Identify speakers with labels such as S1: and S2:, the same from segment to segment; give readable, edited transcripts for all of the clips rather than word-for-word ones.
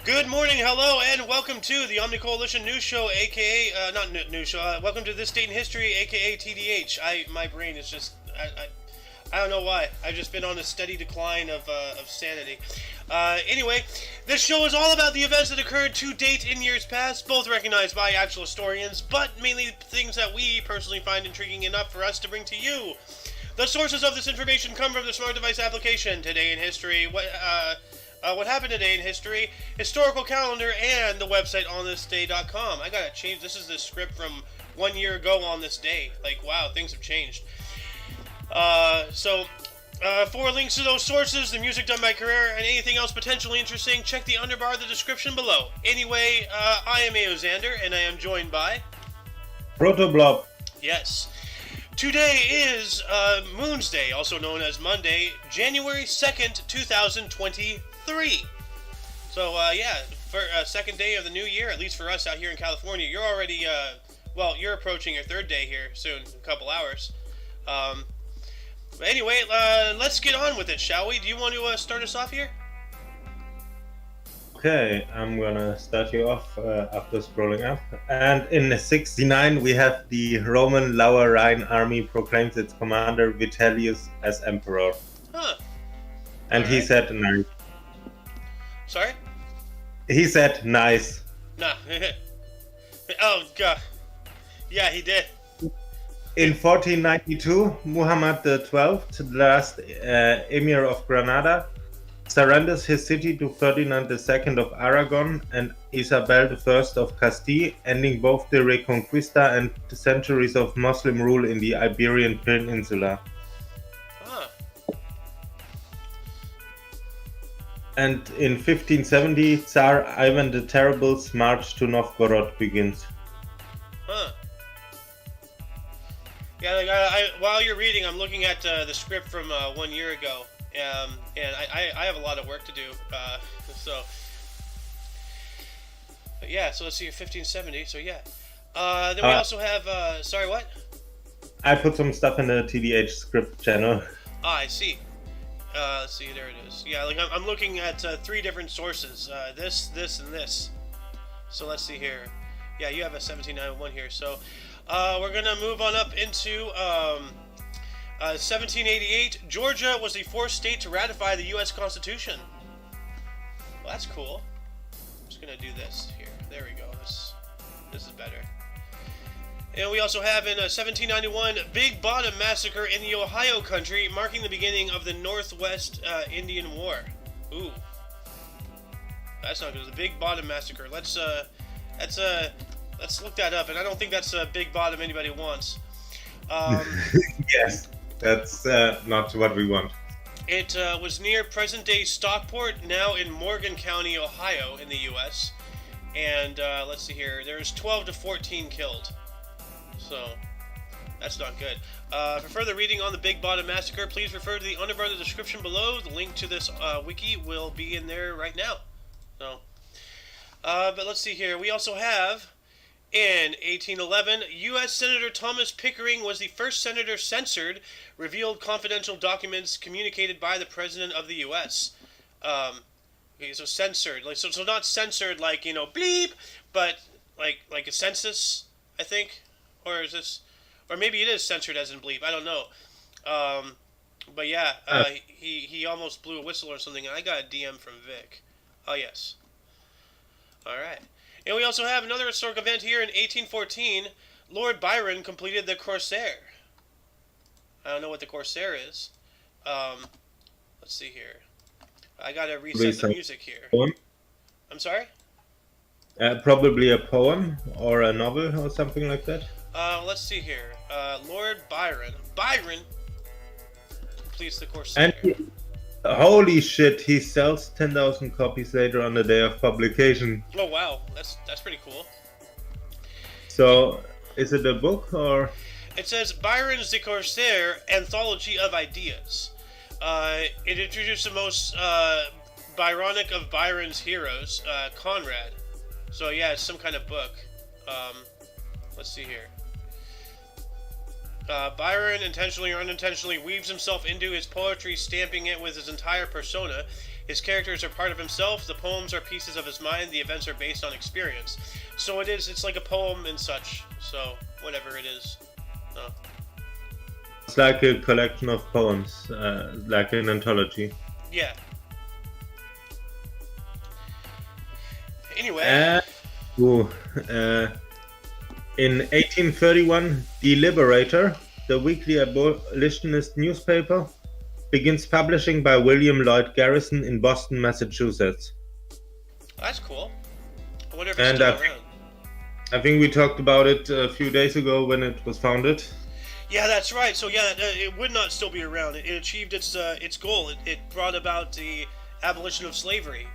S1: Good morning, hello, and welcome to the Omni Coalition News Show, aka not news show. Welcome to This Date in History, aka TDH. My brain is just I don't know why. I've just been on a steady decline of sanity. Anyway, this show is all about the events that occurred to date in years past, both recognized by actual historians, but mainly things that we personally find intriguing enough for us to bring to you. The sources of this information come from the Smart Device application, Today in History, what happened today in history, historical calendar, and the website onthisday.com. I gotta change. This is the script from 1 year ago on this day. Like, wow, things have changed. For links to those sources, the music done by Carrera, and anything else potentially interesting, check the underbar of the description below. Anyway, I am A.O. Xander, and I am joined by...
S2: Protoblob.
S1: Yes. Today is Moon's Day, also known as Monday, January 2nd, 2023. So, for second day of the new year, at least for us out here in California, you're already, you're approaching your third day here soon, a couple hours. But anyway, let's get on with it, shall we? Do you want to start us off here?
S2: Okay, I'm gonna start you off after scrolling up. And in 69, we have the Roman Lower Rhine army proclaims its commander Vitellius as emperor.
S1: Huh.
S2: And he said nice.
S1: Sorry?
S2: He said nice.
S1: Nah. Oh, God. Yeah, he did.
S2: In 1492, Muhammad XII, the last emir of Granada, surrenders his city to Ferdinand II of Aragon and Isabel I of Castile, ending both the Reconquista and the centuries of Muslim rule in the Iberian Peninsula.
S1: Huh.
S2: And in 1570, Tsar Ivan the Terrible's march to Novgorod begins.
S1: Huh. Yeah, like, while you're reading, I'm looking at the script from 1 year ago. And I have a lot of work to do, but yeah, so let's see, 1570, so yeah. Then we also have, sorry, what?
S2: I put some stuff in the TDH script channel.
S1: Ah, I see. Let's see, there it is. Yeah, like I'm looking at 3 different sources, this, and this. So let's see here. Yeah, you have a 1791 here, so we're gonna move on up into 1788, Georgia was the 4th state to ratify the U.S. Constitution. Well, that's cool. I'm just going to do this here. There we go. This is better. And we also have in 1791, Big Bottom Massacre in the Ohio country, marking the beginning of the Northwest Indian War. Ooh. That's not good. The Big Bottom Massacre. Let's look that up, and I don't think that's a Big Bottom anybody wants.
S2: Yes. That's not what we want.
S1: It was near present-day Stockport, now in Morgan County, Ohio, in the U.S. And let's see here. There's 12 to 14 killed. So, that's not good. For further reading on the Big Bottom Massacre, please refer to the underbar of the description below. The link to this wiki will be in there right now. So, but let's see here. We also have... In 1811, U.S. Senator Thomas Pickering was the first senator censored, revealed confidential documents communicated by the President of the U.S. Okay, so censored, like so not censored like, you know, bleep, but like a census, I think, or is this, or maybe it is censored as in bleep. I don't know. But yeah, he almost blew a whistle or something, and I got a DM from Vic. Oh yes. All right. And we also have another historic event here in 1814. Lord Byron completed the Corsair. I don't know what the Corsair is. Let's see here. I gotta reset the music here.
S2: Poem?
S1: I'm sorry?
S2: Probably a poem or a novel or something like that.
S1: Let's see here. Lord Byron. Byron completes the Corsair.
S2: And holy shit, he sells 10,000 copies later on the day of publication.
S1: Oh wow, that's pretty cool.
S2: So, is it a book or?
S1: It says Byron's The Corsair, Anthology of Ideas. It introduced the most Byronic of Byron's heroes, Conrad. So yeah, it's some kind of book. Let's see here. Byron intentionally or unintentionally weaves himself into his poetry, stamping it with his entire persona. His characters are part of himself. The poems are pieces of his mind. The events are based on experience. So it's like a poem and such. So whatever it is. So.
S2: It's like a collection of poems, like an anthology.
S1: Yeah. Anyway.
S2: In 1831, The Liberator, the weekly abolitionist newspaper, begins publishing by William Lloyd Garrison in Boston, Massachusetts.
S1: That's cool. I wonder if it's still around.
S2: I think we talked about it a few days ago when it was founded.
S1: Yeah, that's right. So yeah, it would not still be around. It achieved its goal. It brought about the abolition of slavery.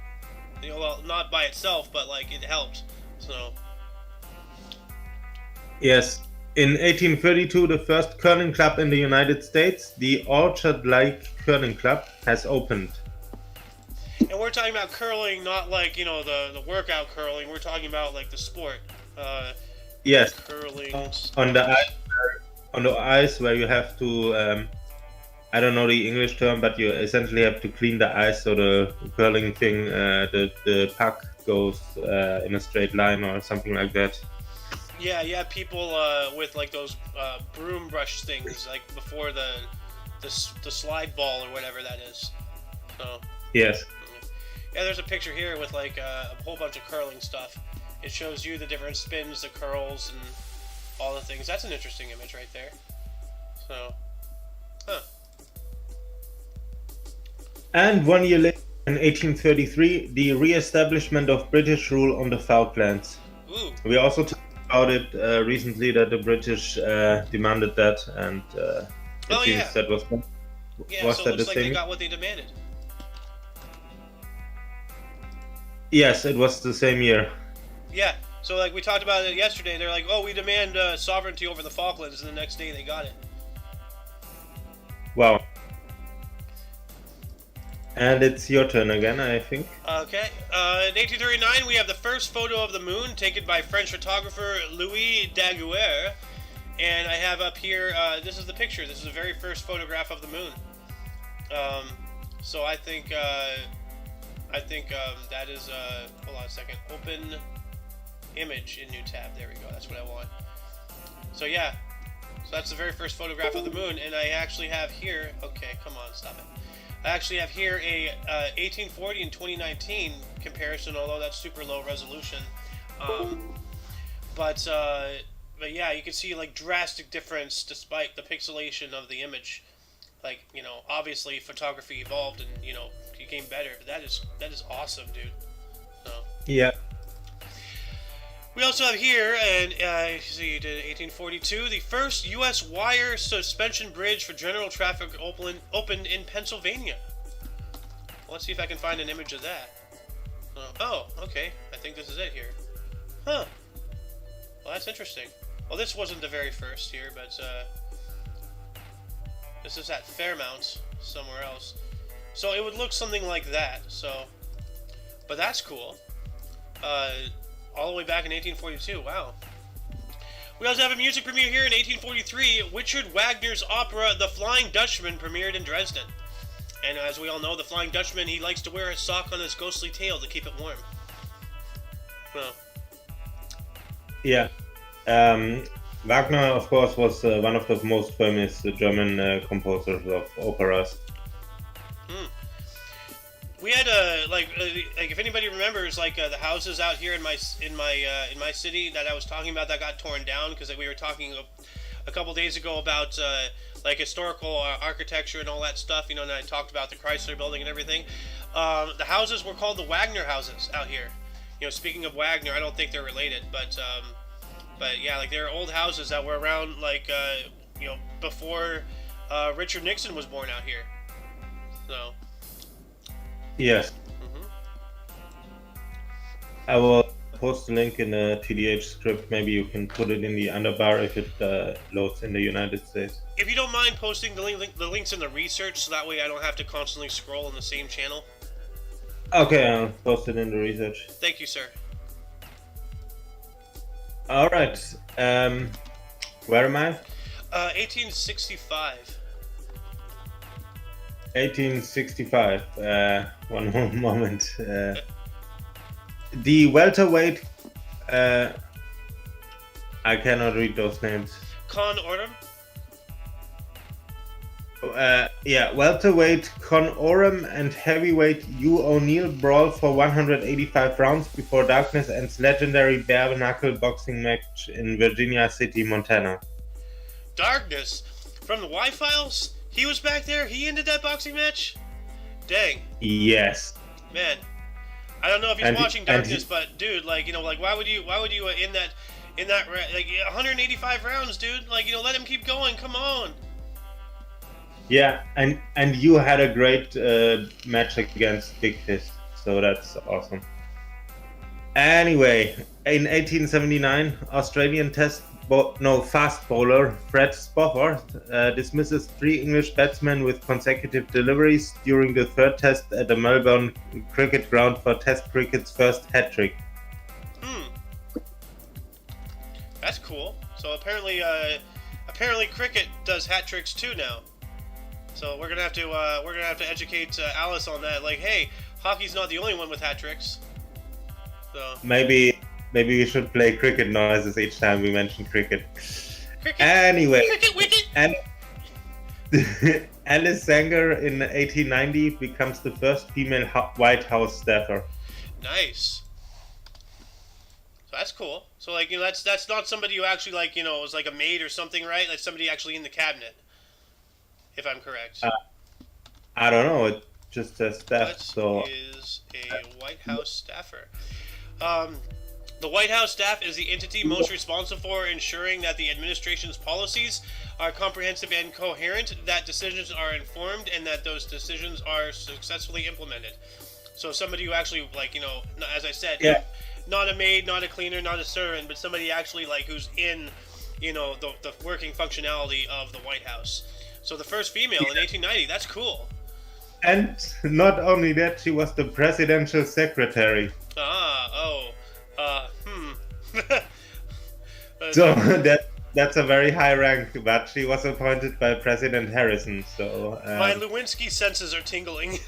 S1: You know, well, not by itself, but like it helped. So.
S2: Yes. In 1832, the first curling club in the United States, the Orchard Lake Curling Club, has opened.
S1: And we're talking about curling, not like, you know, the workout curling. We're talking about like the sport.
S2: Yes.
S1: Curling.
S2: On the ice where you have to, I don't know the English term, but you essentially have to clean the ice so the curling thing, the puck goes in a straight line or something like that.
S1: Yeah, people with like those broom brush things, like before the slide ball or whatever that is. So.
S2: Yes.
S1: Yeah, there's a picture here with like a whole bunch of curling stuff. It shows you the different spins, the curls, and all the things. That's an interesting image right there. So,
S2: And 1 year later, in 1833, the re-establishment of British rule on the Falklands.
S1: Ooh.
S2: We also talked about it recently that the British demanded that, and it seems that was
S1: so it looks like they got what they demanded.
S2: Yes, it was the same year.
S1: Yeah, so like we talked about it yesterday, they're like, oh, we demand sovereignty over the Falklands, and the next day they got it.
S2: Wow. And it's your turn again, I think.
S1: Okay. In 1839, we have the first photo of the moon taken by French photographer Louis Daguerre. And I have up here, this is the picture. This is the very first photograph of the moon. So I think that is, hold on a second, open image in new tab. There we go. That's what I want. So yeah, so that's the very first photograph of the moon. And I actually have here, okay, come on, stop it. I actually have here a 1840 and 2019 comparison, although that's super low resolution. But yeah, you can see like drastic difference despite the pixelation of the image. Like, you know, obviously photography evolved and, you know, became better, but that is awesome, dude. So.
S2: Yeah.
S1: We also have here, and see, you did 1842, the first U.S. wire suspension bridge for general traffic opened in Pennsylvania. Well, let's see if I can find an image of that. Oh, okay. I think this is it here. Huh. Well, that's interesting. Well, this wasn't the very first here, but this is at Fairmount, somewhere else. So it would look something like that. So, but that's cool. All the way back in 1842. Wow. We also have a music premiere here in 1843. Richard Wagner's opera The Flying Dutchman premiered in Dresden. And as we all know, the Flying Dutchman, he likes to wear a sock on his ghostly tail to keep it warm. Well.
S2: Yeah. Wagner, of course, was one of the most famous German composers of operas.
S1: We had like if anybody remembers, like the houses out here in my city that I was talking about that got torn down because we were talking a couple days ago about like historical architecture and all that stuff. You know, and I talked about the Chrysler Building and everything. The houses were called the Wagner houses out here. You know, speaking of Wagner, I don't think they're related, but yeah, like they're old houses that were around like you know, before Richard Nixon was born out here. So.
S2: Yes.
S1: Mm-hmm.
S2: I will post the link in the TDH script. Maybe you can put it in the underbar if it loads in the United States.
S1: If you don't mind posting the links in the research, so that way I don't have to constantly scroll on the same channel.
S2: Okay, I'll post it in the research.
S1: Thank you, sir.
S2: All right. Where am I?
S1: 1865.
S2: 1865. One more moment. The welterweight. I cannot read those names.
S1: Con Orem?
S2: Welterweight Con Orem and heavyweight Hugh O'Neill brawl for 185 rounds before darkness ends legendary bare knuckle boxing match in Virginia City, Montana.
S1: Darkness? From the Y-Files? He was back there? He ended that boxing match? Dang.
S2: Yes.
S1: Man. I don't know if he's watching Darkness, but dude, like, you know, like, why would you in that like 185 rounds, dude? Like, you know, let him keep going. Come on.
S2: Yeah, and you had a great match against Big Fist, so that's awesome. Anyway, in 1879, Australian fast bowler Fred Spofford dismisses 3 English batsmen with consecutive deliveries during the third test at the Melbourne cricket ground for Test cricket's first hat-trick.
S1: That's cool. So apparently cricket does hat tricks too now. So we're gonna have to educate Alice on that. Like, hey, hockey's not the only one with hat tricks. So
S2: maybe we should play cricket noises each time we mention cricket.
S1: Cricket.
S2: Anyway,
S1: Cricket wicket.
S2: And Alice Sanger in 1890 becomes the first female White House staffer.
S1: Nice. So that's cool. So, like, you know, that's not somebody who actually, like, you know, was like a maid or something, right? Like somebody actually in the cabinet, if I'm correct.
S2: I don't know. It just says staff.
S1: What
S2: so
S1: is a White House staffer? The White House staff is the entity most responsible for ensuring that the administration's policies are comprehensive and coherent, that decisions are informed, and that those decisions are successfully implemented. So somebody who actually, like, you know, as I said,
S2: yeah.
S1: Not a maid, not a cleaner, not a servant, but somebody actually, like, who's in, you know, the working functionality of the White House. So the first female in 1890, that's cool.
S2: And not only that, she was the presidential secretary. So that's a very high rank, but she was appointed by President Harrison. So
S1: my Lewinsky senses are tingling.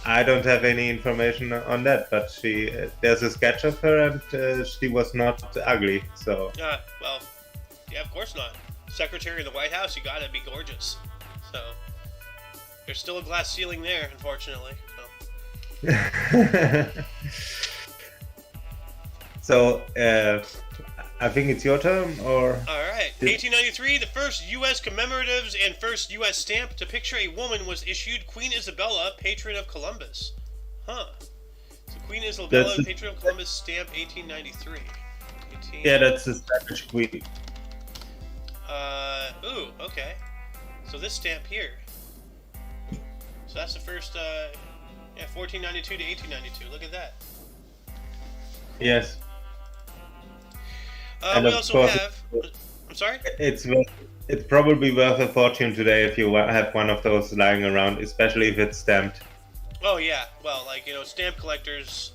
S2: I don't have any information on that, but there's a sketch of her, and she was not ugly. So
S1: well, yeah, of course not. Secretary of the White House, you gotta be gorgeous. So there's still a glass ceiling there, unfortunately.
S2: So I think it's your turn, or?
S1: All right. 1893, the first U.S. commemoratives and first U.S. stamp to picture a woman was issued. Queen Isabella, patron of Columbus. Huh. So Queen Isabella, patron of Columbus, stamp 1893.
S2: Yeah, that's the Spanish queen.
S1: Ooh, okay. So this stamp here. So that's the first, 1492 to 1892. Look at that.
S2: Yes.
S1: We also have. I'm sorry.
S2: It's probably worth a fortune today if you have one of those lying around, especially if it's stamped.
S1: Oh yeah, well, like, you know, stamp collectors,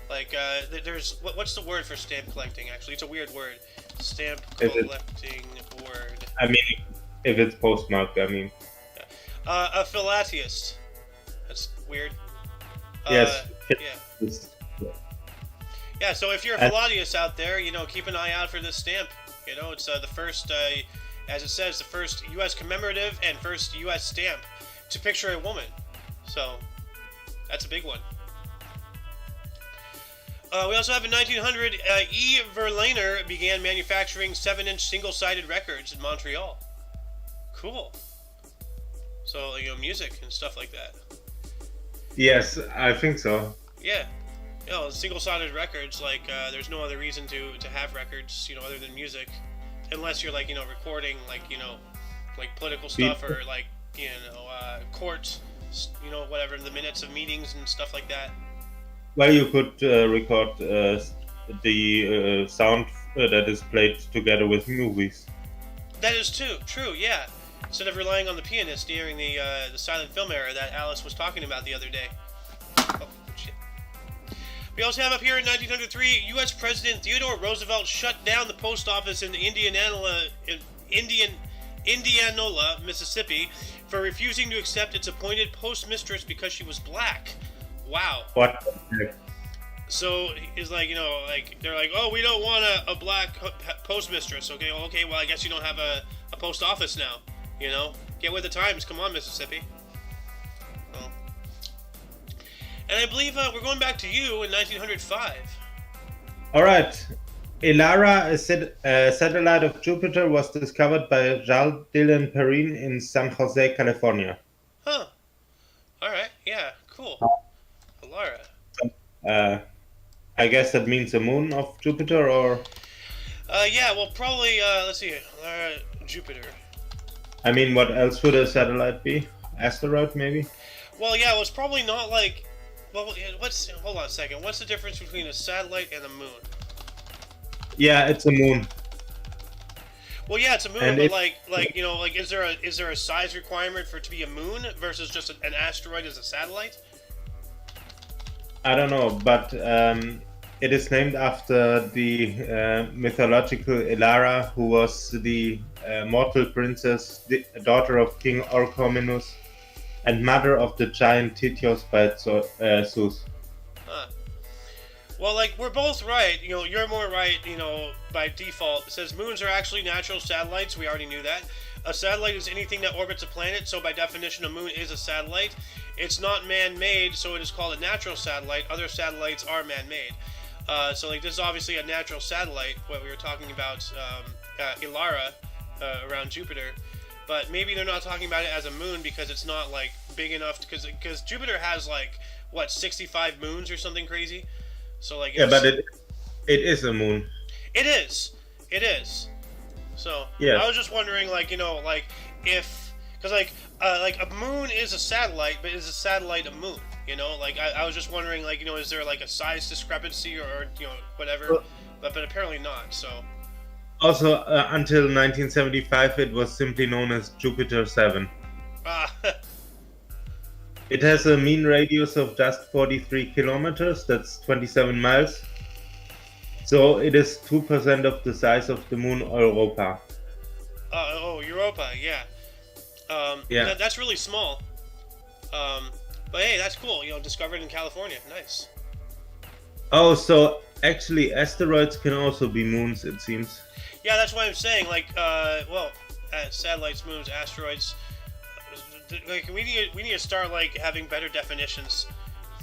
S1: like, there's what's the word for stamp collecting? Actually, it's a weird word. Stamp collecting word.
S2: I mean, if it's postmarked, I mean.
S1: A philatelist. That's weird.
S2: Yes.
S1: Yeah. Yeah, so if you're a philatelist out there, you know, keep an eye out for this stamp. You know, it's the first, as it says, the first U.S. commemorative and first U.S. stamp to picture a woman. So, that's a big one. We also have in 1900, E. Verlaine began manufacturing 7-inch single-sided records in Montreal. Cool. So, you know, music and stuff like that.
S2: Yes, I think so.
S1: Yeah. You know, single-sided records, like, there's no other reason to have records, you know, other than music. Unless you're, like, you know, recording, like, you know, like political stuff or, like, you know, court, you know, whatever, the minutes of meetings and stuff like that.
S2: Well, you could record the sound that is played together with movies.
S1: That is true, yeah. Instead of relying on the pianist during the silent film era that Alice was talking about the other day. Oh, shit. We also have up here in 1903, U.S. President Theodore Roosevelt shut down the post office in Indianola, Mississippi, for refusing to accept its appointed postmistress because she was black. Wow.
S2: What?
S1: So it's like, like they're like, oh, we don't want a black postmistress. Okay, well, I guess you don't have a post office now. Get with the times. Come on, Mississippi. Well, and I believe we're going back to you in 1905.
S2: All right. Elara, a satellite of Jupiter, was discovered by Charles Dillon Perrine in San Jose, California.
S1: Huh. All right. Yeah. Cool. Elara.
S2: I guess that means the moon of Jupiter, or?
S1: Yeah. Well, probably. Let's see. Jupiter.
S2: I mean, what else would a satellite be? Asteroid, maybe?
S1: Well, yeah. Well, it's probably not like. Well, hold on a second. What's the difference between a satellite and a moon?
S2: Yeah, it's a moon.
S1: Well, yeah, it's a moon, but is there a size requirement for it to be a moon versus just an asteroid as a satellite?
S2: I don't know, but it is named after the mythological Elara, who was the mortal princess, the daughter of King Orchomenus, and mother of the giant Tityos by Zeus.
S1: Huh. Well, we're both right. You're more right, by default. It says moons are actually natural satellites. We already knew that. A satellite is anything that orbits a planet, so by definition, a moon is a satellite. It's not man-made, so it is called a natural satellite. Other satellites are man-made. So, this is obviously a natural satellite, what we were talking about, Elara, around Jupiter. But maybe they're not talking about it as a moon because it's not, big enough, because Jupiter has, 65 moons or something crazy? So
S2: yeah, but it is a moon.
S1: It is. So
S2: yeah.
S1: I was just wondering, if because a moon is a satellite, but is a satellite a moon? I was just wondering, is there a size discrepancy or whatever? But apparently not. So
S2: also until 1975, it was simply known as Jupiter 7. It has a mean radius of just 43 kilometers, that's 27 miles. So it is 2% of the size of the moon Europa.
S1: Europa, yeah.
S2: Yeah.
S1: That's really small. But hey, that's cool, discovered in California. Nice.
S2: Oh, so actually asteroids can also be moons, it seems.
S1: Yeah, that's why I'm saying, satellites, moons, asteroids. We need to start having better definitions.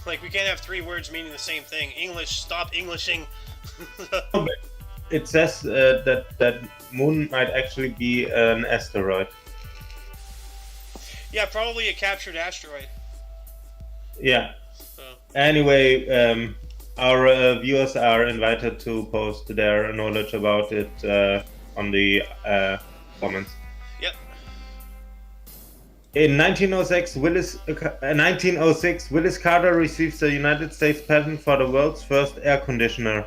S1: We can't have 3 words meaning the same thing. English, stop Englishing.
S2: It says that moon might actually be an asteroid.
S1: Yeah, probably a captured asteroid.
S2: Yeah. So. Anyway, our viewers are invited to post their knowledge about it on the comments.
S1: Yep.
S2: In 1906, Willis Carter receives the United States patent for the world's first air conditioner.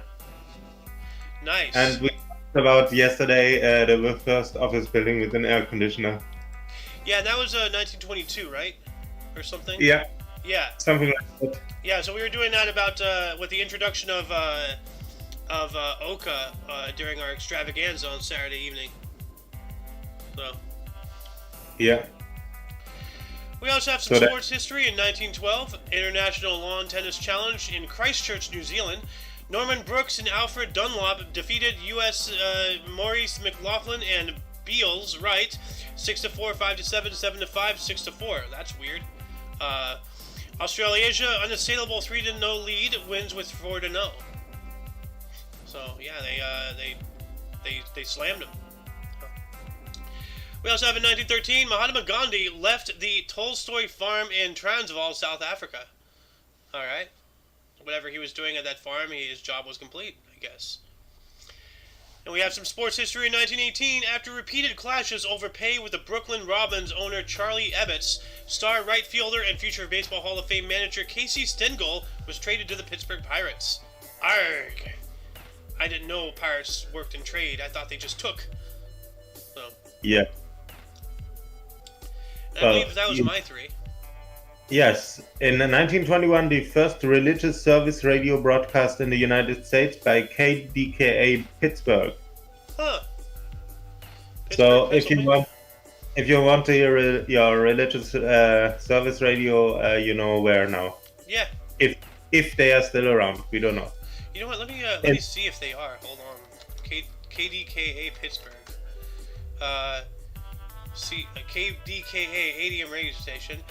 S1: Nice.
S2: And we talked about yesterday the first office building with an air conditioner.
S1: Yeah, that was 1922, right? Or something?
S2: Yeah.
S1: Yeah.
S2: Something like that.
S1: Yeah, so we were doing that about with the introduction of Oka during our extravaganza on Saturday evening. So.
S2: Yeah.
S1: We also have some sports history. In 1912, International Lawn Tennis Challenge in Christchurch, New Zealand. Norman Brooks and Alfred Dunlop defeated U.S. Maurice McLaughlin and Beals Wright 6-4, 5-7, 7-5, 6-4. That's weird. Australasia unassailable 3-0 lead wins with 4-0. So yeah, they slammed him. We also have in 1913, Mahatma Gandhi left the Tolstoy farm in Transvaal, South Africa. All right. Whatever he was doing at that farm, his job was complete, I guess. And we have some sports history in 1918. After repeated clashes over pay with the Brooklyn Robins owner Charlie Ebbets, star right fielder and future Baseball Hall of Fame manager Casey Stengel was traded to the Pittsburgh Pirates. Arrgh. I didn't know Pirates worked in trade. I thought they just took. So.
S2: Yeah.
S1: And I believe that was my 3.
S2: Yes. In 1921, the first religious service radio broadcast in the United States by KDKA Pittsburgh.
S1: Huh.
S2: So if if you want to hear your religious service radio, you know where now.
S1: Yeah.
S2: If they are still around, we don't know.
S1: You know what? Let me see if they are. Hold on. KDKA Pittsburgh. KDKA ADM radio station.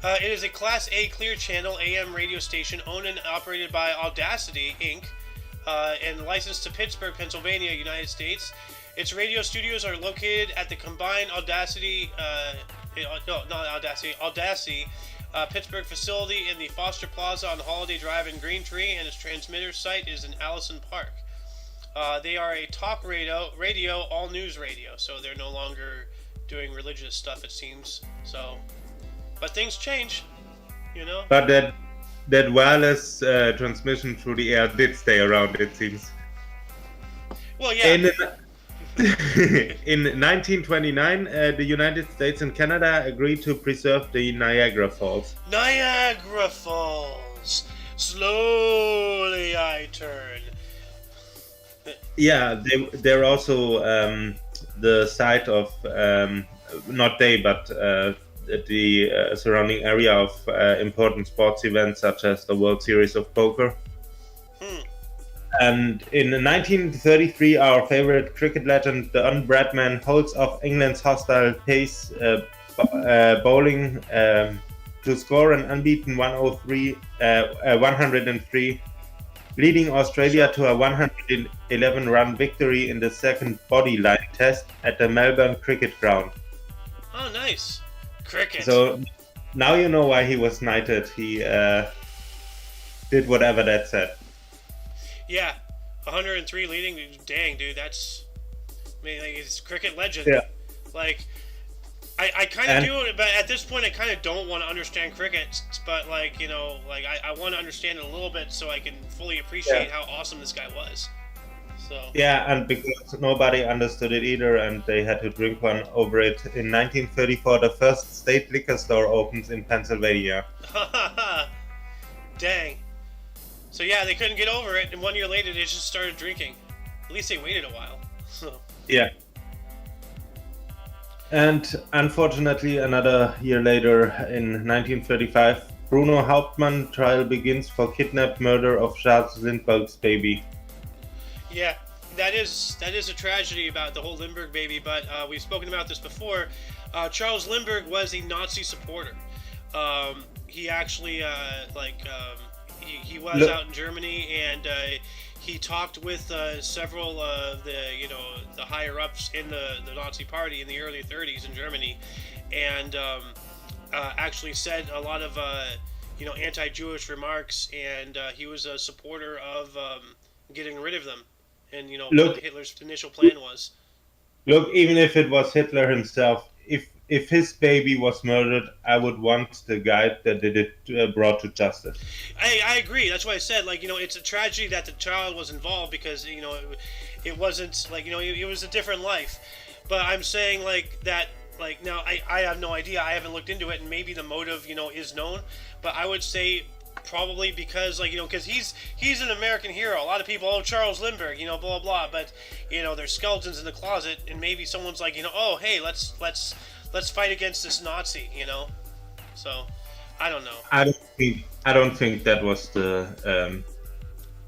S1: It is a Class A clear channel AM radio station owned and operated by Audacity Inc. And licensed to Pittsburgh, Pennsylvania, United States. Its radio studios are located at the combined Audacity Pittsburgh facility in the Foster Plaza on Holiday Drive in Green Tree, and its transmitter site is in Allison Park. They are a talk radio, all news radio, so they're no longer doing religious stuff, it seems. So, but things change, you know.
S2: But that wireless transmission through the air did stay around, it seems.
S1: Well, yeah.
S2: In 1929, the United States and Canada agreed to preserve the Niagara Falls.
S1: Niagara Falls. Slowly I turn.
S2: Yeah, they're also the site of not they, but the surrounding area of important sports events such as the World Series of Poker. And in 1933, our favorite cricket legend, the Bradman, holds off England's hostile pace bowling to score an unbeaten 103, leading Australia to a 111-run victory in the second bodyline test at the Melbourne Cricket Ground.
S1: Oh, nice. Cricket.
S2: So now you know why he was knighted. He did whatever that said.
S1: Yeah, 103 leading. Dang, dude, that's. I mean, like, it's cricket legend.
S2: Yeah.
S1: Like, I kind of do it, but at this point, I kind of don't want to understand cricket. But like, you know, like I want to understand it a little bit so I can fully appreciate how awesome this guy was. So. Yeah,
S2: and because nobody understood it either, and they had to drink one over it. In 1934, the first state liquor store opens in Pennsylvania.
S1: Dang. So yeah, they couldn't get over it, and 1 year later they just started drinking. At least they waited a while. So.
S2: Yeah. And unfortunately, another year later, in 1935, Bruno Hauptmann trial begins for kidnapped murder of Charles Lindbergh's baby.
S1: Yeah, that is a tragedy about the whole Lindbergh baby, but we've spoken about this before. Charles Lindbergh was a Nazi supporter. He actually, he was out in Germany, and he talked with several of the higher ups in the Nazi Party in the early 30s in Germany, and actually said a lot of anti-Jewish remarks, and he was a supporter of getting rid of them, and what Hitler's initial plan was.
S2: Look, even if it was Hitler himself, if his baby was murdered, I would want the guy that did it brought to justice.
S1: I agree. That's why I said, it's a tragedy that the child was involved, because, it wasn't, it was a different life. But I'm saying, now, I have no idea. I haven't looked into it, and maybe the motive, is known. But I would say probably because, because he's an American hero. A lot of people, Charles Lindbergh, blah, blah, blah. But, there's skeletons in the closet, and maybe someone's like, oh, hey, let's fight against this Nazi, So, I don't know.
S2: I don't think that was the.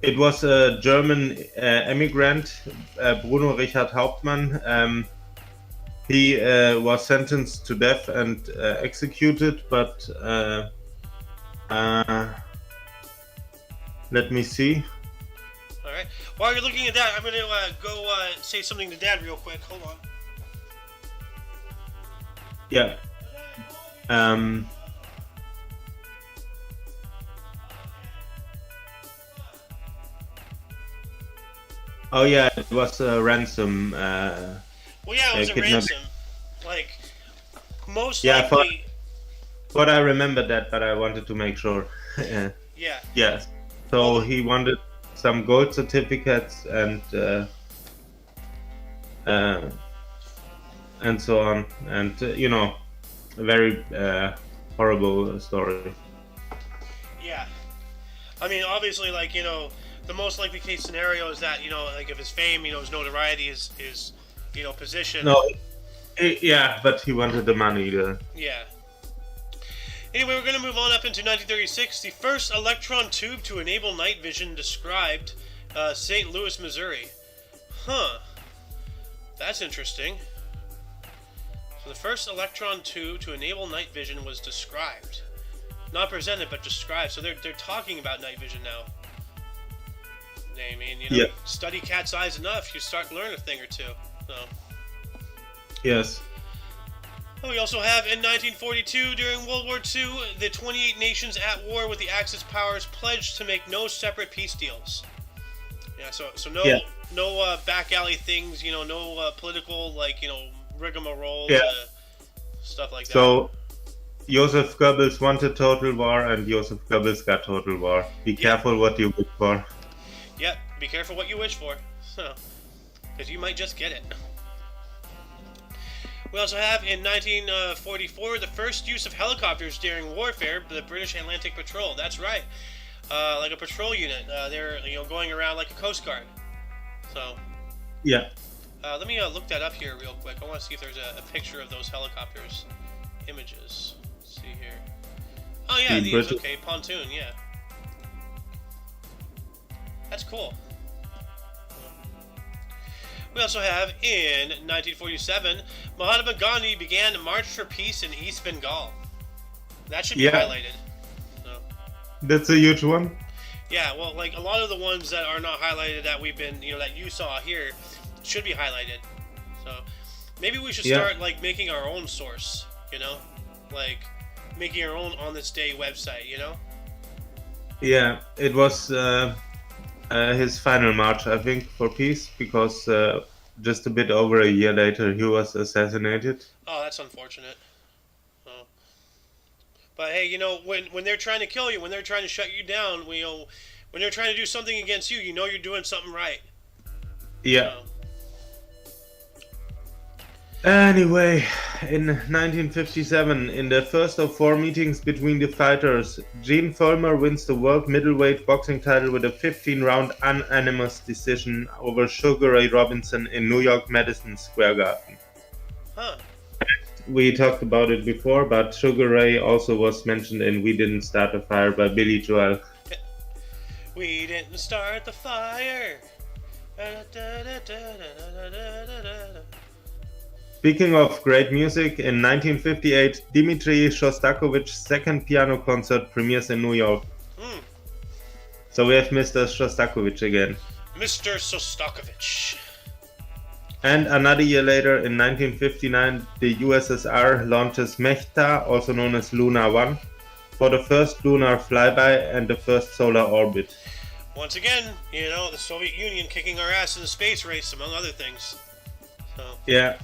S2: It was a German immigrant, Bruno Richard Hauptmann. He was sentenced to death and executed, but let me see.
S1: All right. While you're looking at that, I'm going to go say something to Dad real quick. Hold on.
S2: Yeah. Oh yeah, it was a ransom.
S1: Well, yeah, it was a ransom. Most likely.
S2: But I remember that, but I wanted to make sure.
S1: Yeah.
S2: Yeah. So he wanted some gold certificates and so on, and a very horrible story.
S1: Yeah, I mean, obviously, the most likely case scenario is that, of his fame, his notoriety, his position.
S2: No, Yeah, but he wanted the money.
S1: Yeah. Anyway, we're going to move on up into 1936. The first electron tube to enable night vision described, St. Louis, Missouri. Huh. That's interesting. So the first electron tube to enable night vision was described. Not presented, but described. So they're talking about night vision now. I mean, you know, study cat's eyes enough, you start to learn a thing or two. So.
S2: Yes.
S1: We also have in 1942, during World War II, the 28 nations at war with the Axis powers pledged to make no separate peace deals. Yeah, so no back alley things, you know, no political, like, you know, rigmarole, stuff like that.
S2: So Joseph Goebbels wanted total war, and Joseph Goebbels got total war. Be careful what you wish for.
S1: Yep, be careful what you wish for, because you might just get it. We also have in 1944 the first use of helicopters during warfare, the British Atlantic Patrol. That's right, like a patrol unit. They're going around like a Coast Guard. So
S2: yeah.
S1: Let me look that up here real quick. I want to see if there's a picture of those helicopters. Images. Let's see here. Oh yeah, these. Okay, pontoon. Yeah. That's cool. We also have, in 1947, Mahatma Gandhi began a March for Peace in East Bengal. That should be highlighted. So.
S2: That's a huge one.
S1: Yeah, well, like a lot of the ones that are not highlighted that we've been, that you saw here, should be highlighted. So maybe we should start like making our own source, like making our own On This Day website,
S2: Yeah, it was his final march, I think, for peace, because just a bit over a year later he was assassinated.
S1: Oh, that's unfortunate. Oh. But hey, when they're trying to kill you, when they're trying to shut you down, when they're trying to do something against you, you're doing something right.
S2: Yeah. Anyway, in 1957, in the first of 4 meetings between the fighters, Gene Fullmer wins the world middleweight boxing title with a 15-round unanimous decision over Sugar Ray Robinson in New York Madison Square Garden.
S1: Huh.
S2: We talked about it before, but Sugar Ray also was mentioned in We Didn't Start a Fire by Billy Joel.
S1: We didn't start the fire.
S2: Speaking of great music, in 1958, Dmitri Shostakovich's second piano concert premieres in New York. So we have Mr. Shostakovich again.
S1: Mr. Shostakovich.
S2: And another year later, in 1959, the USSR launches Mechta, also known as Luna 1, for the first lunar flyby and the first solar orbit.
S1: Once again, the Soviet Union kicking our ass in the space race, among other things. So.
S2: Yeah.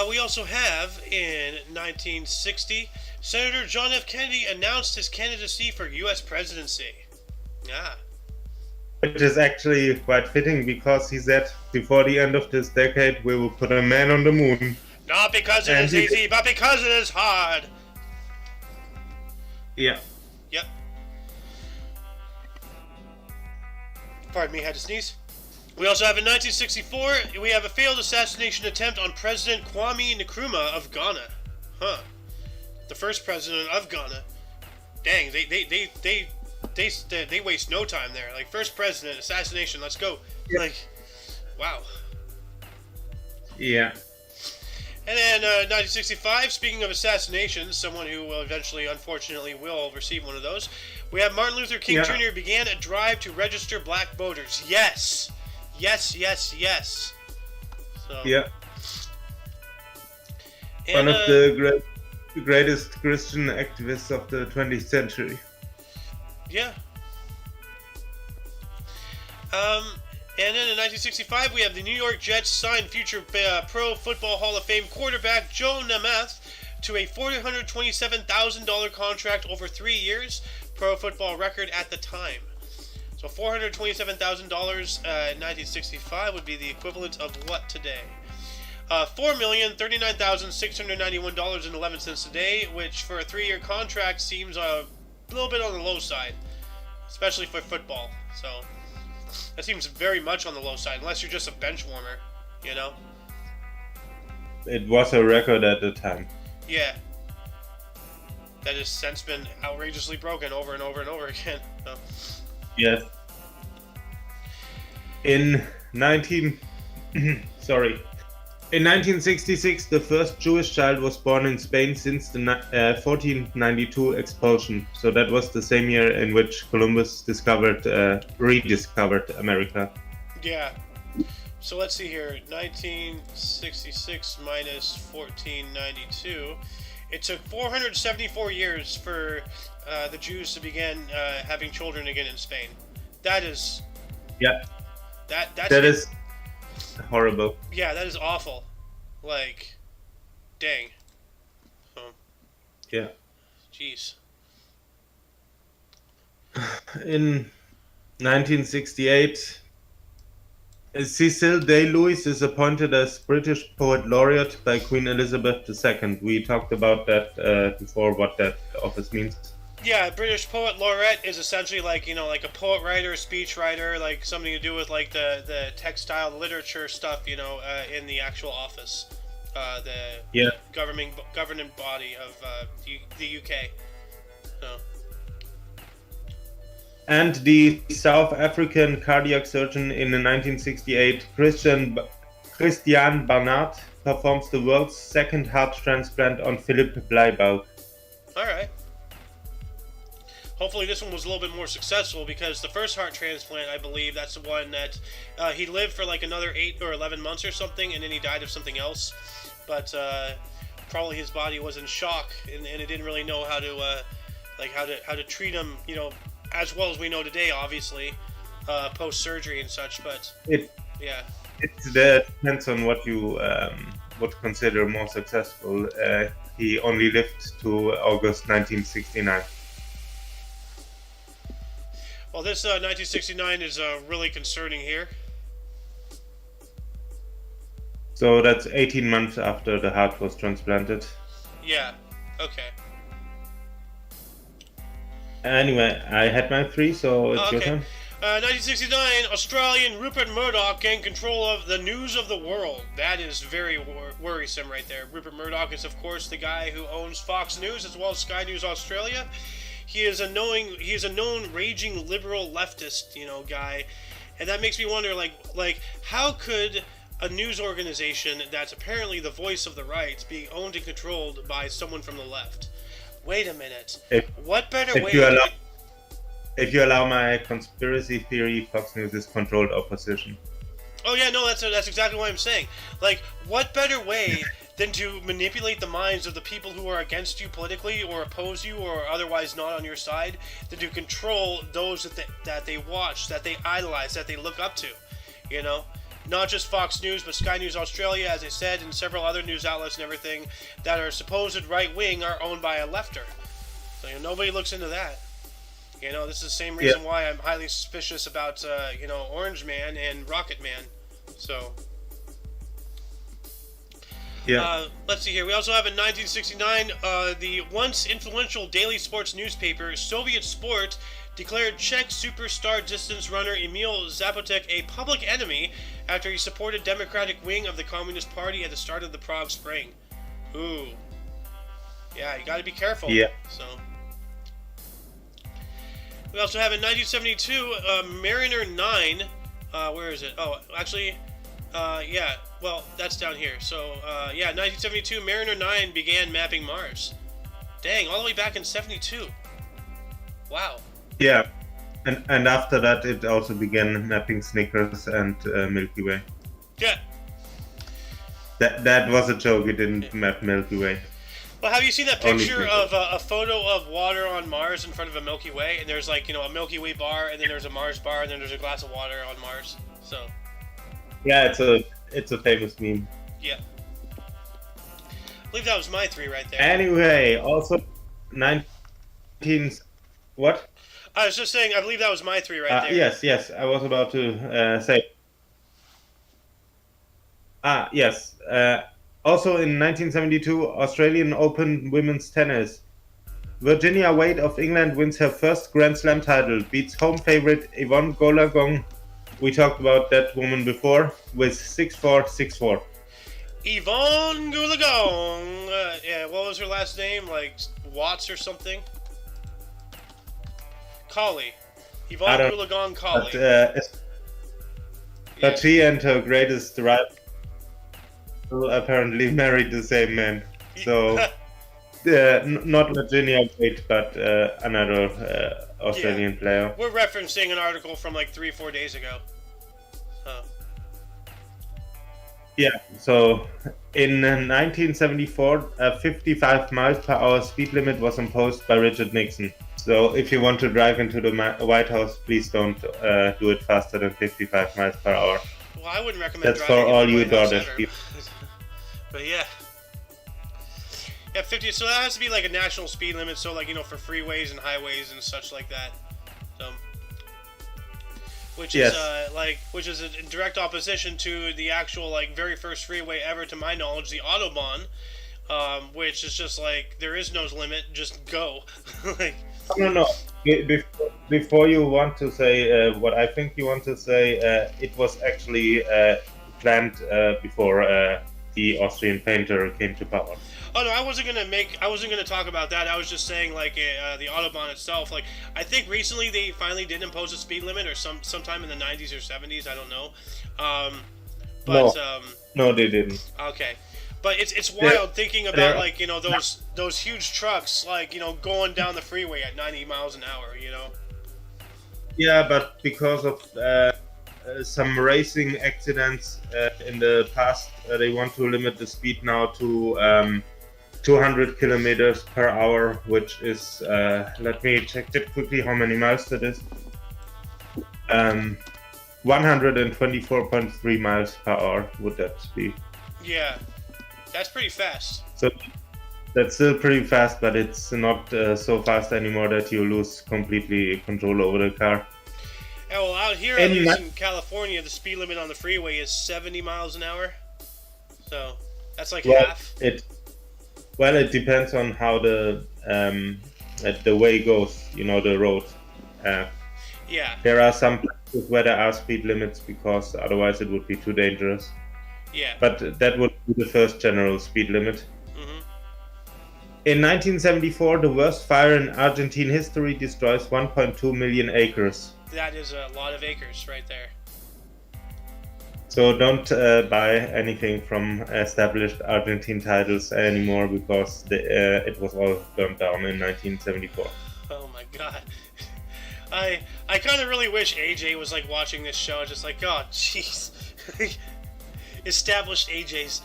S1: We also have, in 1960, Senator John F. Kennedy announced his candidacy for U.S. presidency.
S2: Which is actually quite fitting, because he said, before the end of this decade, we will put a man on the moon.
S1: Not because it is easy, but because it is hard.
S2: Yeah.
S1: Yep. Pardon me, had to sneeze. We also have in 1964, we have a failed assassination attempt on President Kwame Nkrumah of Ghana. The first president of Ghana. Dang, they waste no time there. Like, first president, assassination, let's go. Yeah. Like, wow.
S2: Yeah.
S1: And then 1965, speaking of assassinations, someone who will eventually, unfortunately, will receive one of those, we have Martin Luther King Jr. began a drive to register black voters. Yes. Yes. So.
S2: Yeah. And, one of the greatest Christian activists of the 20th century.
S1: Yeah. And then in 1965, we have the New York Jets sign future Pro Football Hall of Fame quarterback Joe Namath to a $427,000 contract over 3 years, pro football record at the time. So $427,000 in 1965 would be the equivalent of what today? $4,039,691.11 today, which for a 3-year contract seems a little bit on the low side, especially for football. So that seems very much on the low side, unless you're just a bench warmer,
S2: it was a record at the time.
S1: Yeah. That has since been outrageously broken over and over and over again. So.
S2: Yes. In 1966, the first Jewish child was born in Spain since the 1492 expulsion. So that was the same year in which Columbus rediscovered America.
S1: Yeah. So let's see here. 1966 minus 1492. It took 474 years for the Jews to begin having children again in Spain. That is.
S2: Yeah.
S1: That
S2: is horrible.
S1: Yeah, that is awful. Like, dang. Oh.
S2: Yeah.
S1: Jeez.
S2: In 1968, Cecil Day-Lewis is appointed as British Poet Laureate by Queen Elizabeth II. We talked about that before, what that office means.
S1: Yeah, British Poet Laureate is essentially like, like a poet writer, speech writer, like something to do with like the textile, literature stuff, in the actual office. The governing body of the UK. So.
S2: And the South African cardiac surgeon in the 1968, Christian Barnard, performs the world's second heart transplant on Philip Bleibauch.
S1: All right. Hopefully this one was a little bit more successful, because the first heart transplant, I believe, that's the one that he lived for like another 8 or 11 months or something, and then he died of something else. But probably his body was in shock, and it didn't really know how to treat him, as well as we know today, obviously, post surgery and such. But
S2: it depends on what you would consider more successful. He only lived to August 1969.
S1: Well, this 1969 is really concerning here.
S2: So that's 18 months after the heart was transplanted.
S1: Yeah, okay.
S2: Anyway, I had my 3, so it's your turn.
S1: 1969, Australian Rupert Murdoch gained control of the news of the world. That is very worrisome right there. Rupert Murdoch is, of course, the guy who owns Fox News as well as Sky News Australia. He is a known raging liberal leftist, guy, and that makes me wonder, like how could a news organization that's apparently the voice of the right be owned and controlled by someone from the left? Wait a minute. What better way?
S2: If you allow my conspiracy theory, Fox News is controlled opposition.
S1: Oh yeah, no, that's exactly what I'm saying. Like, what better way than to manipulate the minds of the people who are against you politically or oppose you or otherwise not on your side, than to control those that they watch, that they idolize, that they look up to, Not just Fox News, but Sky News Australia, as I said, and several other news outlets and everything that are supposed right-wing are owned by a lefter. So nobody looks into that. This is the same reason why I'm highly suspicious about, Orange Man and Rocket Man. So, let's see here. We also have in 1969, the once influential daily sports newspaper Soviet Sport declared Czech superstar distance runner Emil Zapotek a public enemy after he supported Democratic wing of the Communist Party at the start of the Prague Spring. Ooh. Yeah, you gotta be careful.
S2: Yeah.
S1: So. We also have in 1972, Mariner 9. Where is it? Oh, actually, yeah. Well, that's down here. So, 1972, Mariner 9 began mapping Mars. Dang, all the way back in 72. Wow.
S2: Yeah, and after that, it also began mapping Snickers and Milky Way.
S1: Yeah.
S2: That was a joke. It didn't map Milky Way.
S1: Well, have you seen that picture of a photo of water on Mars in front of a Milky Way? And there's like, a Milky Way bar, and then there's a Mars bar, and then there's a glass of water on Mars. So.
S2: Yeah, it's a famous meme.
S1: Yeah. I believe that was my 3 right there.
S2: Anyway, also 19... What?
S1: I was just saying, I believe that was my 3 right there.
S2: Yes, I was about to say. Yes. Also in 1972, Australian Open women's tennis. Virginia Wade of England wins her first Grand Slam title, beats home favorite Yvonne Goolagong. We talked about that woman before, with 6-4, 6-4.
S1: Yvonne Goolagong. Yeah, what was her last name? Like Watts or something? Colley.
S2: I
S1: Yvonne
S2: don't
S1: Goolagong
S2: know,
S1: Colley.
S2: but
S1: Yeah.
S2: she and her greatest rival apparently married the same man. So, not Virginia Wade, but another Australian player.
S1: We're referencing an article from like 3-4 days ago.
S2: Yeah, so in 1974, a 55 miles per hour speed limit was imposed by Richard Nixon. So if you want to drive into the White House, please don't do it faster than 55 miles per hour.
S1: Well, I wouldn't recommend
S2: That's
S1: driving
S2: for all
S1: into the
S2: you
S1: White House
S2: DoorDash
S1: either.
S2: people.
S1: But yeah. Yeah, 50. So that has to be like a national speed limit. So like, you know, for freeways and highways and such like that. So, which
S2: Yes.
S1: is which is in direct opposition to the actual like very first freeway ever, to my knowledge, the Autobahn, which is just like there is no limit, just go. Like,
S2: No. Before you want to say what I think you want to say, it was actually planned before the Austrian painter came to power.
S1: oh no, I wasn't gonna talk about that. I was just saying like the Autobahn itself. Like I think recently they finally did impose a speed limit, or sometime in the 90s or 70s. I don't know.
S2: No, they didn't.
S1: Okay. But it's wild thinking about like, you know, those huge trucks, like, you know, going down the freeway at 90 miles an hour, you know.
S2: Yeah, but because of some racing accidents in the past, they want to limit the speed now to 200 kilometers per hour, which is, let me check it quickly how many miles that is. 124.3 miles per hour would that be.
S1: Yeah, that's pretty fast.
S2: So that's still pretty fast, but it's not so fast anymore that you lose completely control over the car.
S1: Yeah, well, out here, at least in California, the speed limit on the freeway is 70 miles an hour. So that's like half.
S2: It depends on how the way goes. You know, the road.
S1: Yeah.
S2: There are some places where there are speed limits because otherwise it would be too dangerous.
S1: Yeah.
S2: But that would be the first general speed limit.
S1: Mm-hmm.
S2: In 1974, the worst fire in Argentine history destroys 1.2 million acres.
S1: That is a lot of acres right there.
S2: So don't buy anything from established Argentine titles anymore because it was all burned down in 1974.
S1: Oh my god. I kind of really wish AJ was like watching this show, just like, oh jeez. Established AJs.